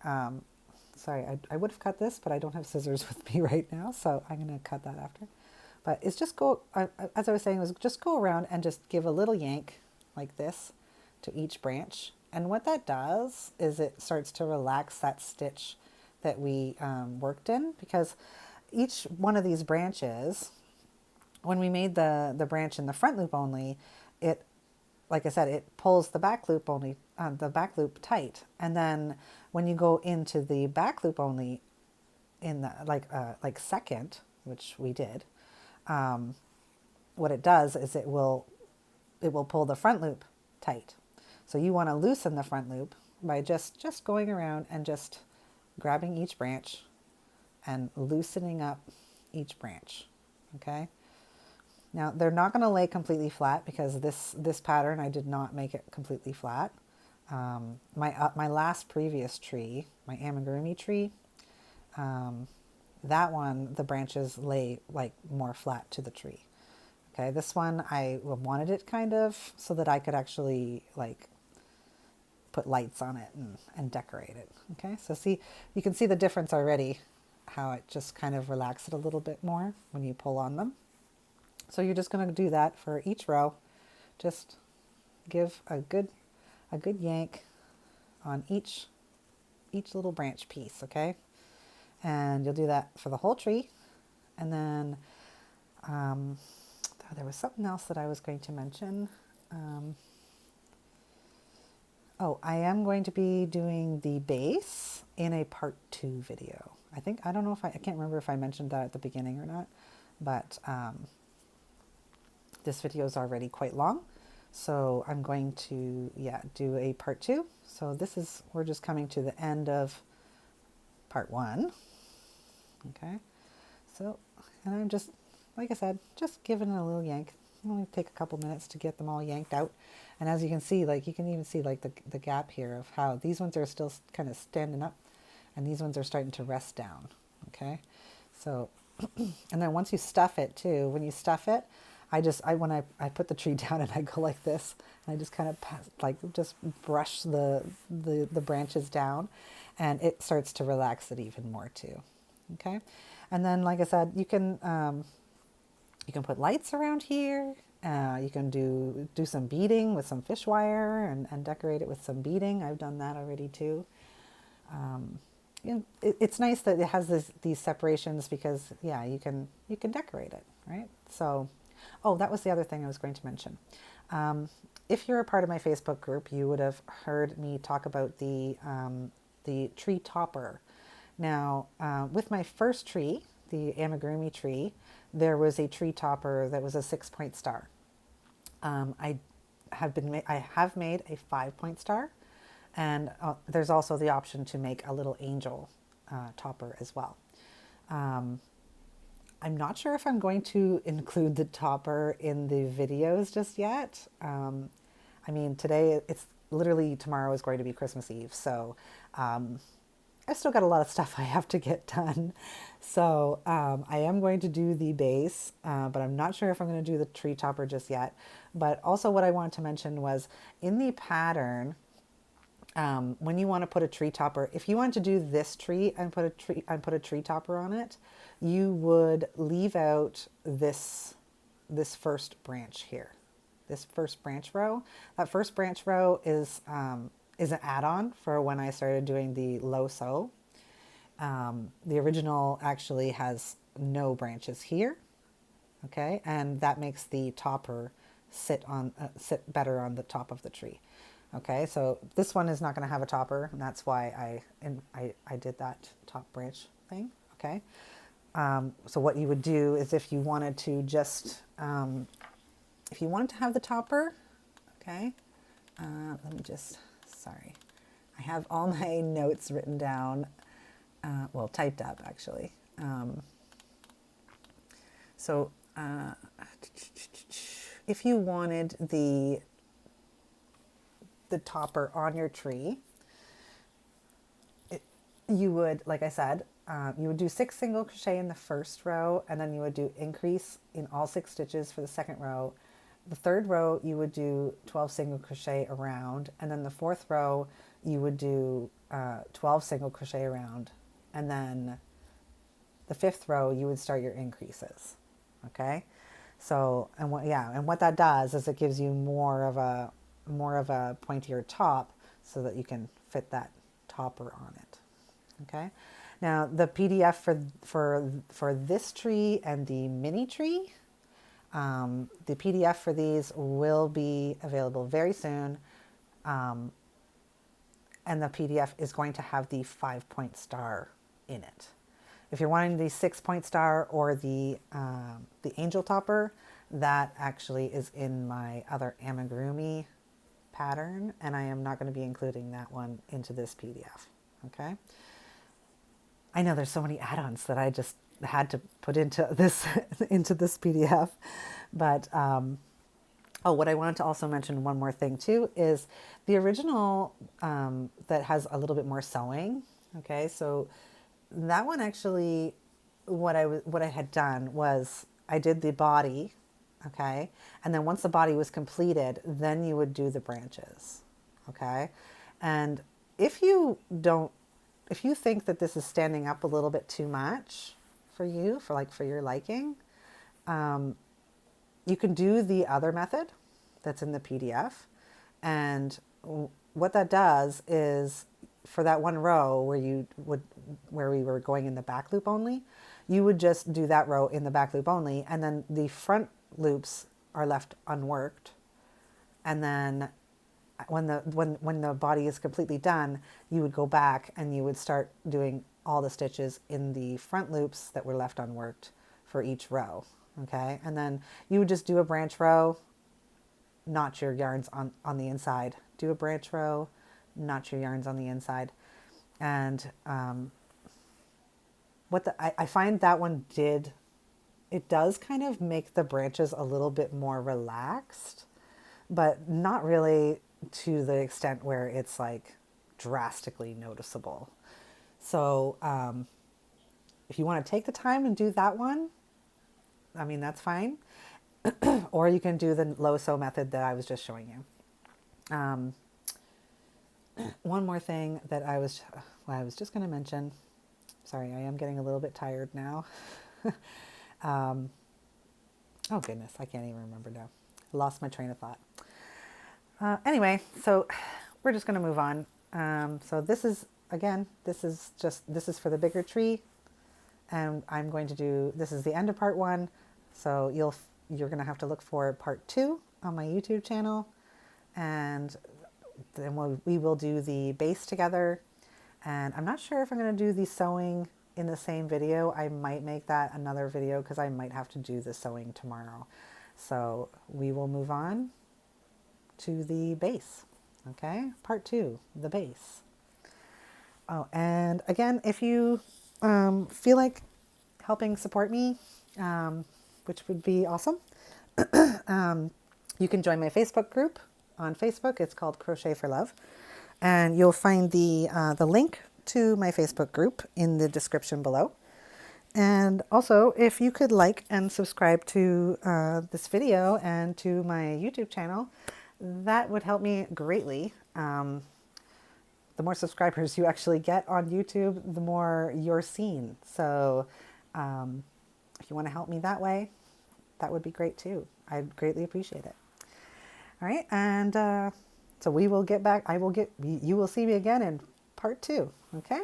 sorry, I would have cut this, but I don't have scissors with me right now, so I'm going to cut that after. But it's just as I was saying, was just go around and just give a little yank like this to each branch. And what that does is it starts to relax that stitch that we worked in, because each one of these branches, when we made the branch in the front loop only, it, like I said, it pulls the back loop only, the back loop tight. And then when you go into the back loop only in the like second, which we did, what it does is it will pull the front loop tight. So you want to loosen the front loop by just going around and just grabbing each branch and loosening up each branch. Okay. Now they're not going to lay completely flat because this pattern I did not make it completely flat. My last previous tree, my amigurumi tree, that one the branches lay like more flat to the tree. Okay, this one I wanted it kind of so that I could actually like put lights on it and decorate it. Okay, so see, you can see the difference already, how it just kind of relaxes it a little bit more when you pull on them. So you're just going to do that for each row. Just give a good yank on each little branch piece, okay? And you'll do that for the whole tree. And then there was something else that I was going to mention. I am going to be doing the base in a part 2 video. I can't remember if I mentioned that at the beginning or not, but this video is already quite long. So I'm going to, do a part 2. So we're just coming to the end of part 1. Okay. So, and I'm just, like I said, just giving it a little yank. It'll only take a couple minutes to get them all yanked out. And as you can see, like you can even see like the gap here of how these ones are still kind of standing up and these ones are starting to rest down. Okay. So, and then once you stuff it too, when you stuff it, when I put the tree down and I go like this, and I just kind of just brush the branches down, and it starts to relax it even more too. Okay. And then, like I said, you can put lights around here. You can do some beading with some fish wire and decorate it with some beading. I've done that already too. It's nice that it has these separations because you can decorate it, right? So, that was the other thing I was going to mention. If you're a part of my Facebook group, you would have heard me talk about the tree topper. Now, with my first tree, the amigurumi tree, there was a tree topper that was a 6-point star. I have made a 5-point star, and there's also the option to make a little angel topper as well. I'm not sure if I'm going to include the topper in the videos just yet. I mean, tomorrow is going to be Christmas Eve, so I've still got a lot of stuff I have to get done. So I am going to do the base, but I'm not sure if I'm going to do the tree topper just yet. But also what I wanted to mention was in the pattern, when you want to put a tree topper, if you want to do this tree and put a tree topper on it, you would leave out this first branch here, this first branch row. That first branch row is an add-on for when I started doing the low sew. The original actually has no branches here, okay, and that makes the topper sit better on the top of the tree. Okay, so this one is not going to have a topper, and that's why I did that top branch thing. Okay, so what you would do is if you wanted to have the topper, okay, let me just, sorry, I have all my notes written down, typed up actually. If you wanted the topper on your tree, you would, like I said, you would do 6 single crochet in the first row, and then you would do increase in all 6 stitches for the second row. The third row you would do 12 single crochet around, and then the fourth row you would do 12 single crochet around, and then the fifth row you would start your increases. Okay, so what that does is it gives you more of a pointier top so that you can fit that topper on it. Okay, now the PDF for this tree and the mini tree, The PDF for these will be available very soon. And the PDF is going to have the 5-point star in it. If you're wanting the 6-point star or the angel topper, that actually is in my other amigurumi pattern, and I am not going to be including that one into this PDF. Okay. I know there's so many add-ons that I just had to put into this into this PDF, but oh, what I wanted to also mention, one more thing too, is the original that has a little bit more sewing. Okay, so that one actually, what I had done was I did the body, okay, and then once the body was completed, then you would do the branches, okay, and if you think that this is standing up a little bit too much for you, for your liking, you can do the other method that's in the PDF. And what that does is, for that one row where we were going in the back loop only, you would just do that row in the back loop only, and then the front loops are left unworked. And then when the body is completely done, you would go back and you would start doing all the stitches in the front loops that were left unworked for each row. Okay, and then you would just do a branch row, notch your yarns on the inside, do a branch row, notch your yarns on the inside. And I find that one it does kind of make the branches a little bit more relaxed, but not really to the extent where it's like drastically noticeable. So if you want to take the time and do that one, I mean, that's fine. Or you can do the low sew method that I was just showing you. One more thing that I was just going to mention. Sorry, I am getting a little bit tired now. Oh goodness, I can't even remember now. Lost my train of thought. Anyway, so we're just going to move on. So this is for the bigger tree, and I'm going to do, this is the end of part 1. So you're going to have to look for part 2 on my YouTube channel, and then we will do the base together. And I'm not sure if I'm going to do the sewing in the same video. I might make that another video because I might have to do the sewing tomorrow. So we will move on to the base. Okay, part 2, the base. Oh, and again, if you feel like helping support me, which would be awesome, you can join my Facebook group on Facebook. It's called Crochet for Love, and you'll find the link to my Facebook group in the description below. And also, if you could like and subscribe to this video and to my YouTube channel, that would help me greatly. The more subscribers you actually get on YouTube, the more you're seen. So if you want to help me that way, that would be great too. I'd greatly appreciate it. All right, and so we will get back. You will see me again in part 2. Okay,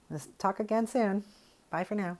let's talk again soon. Bye for now.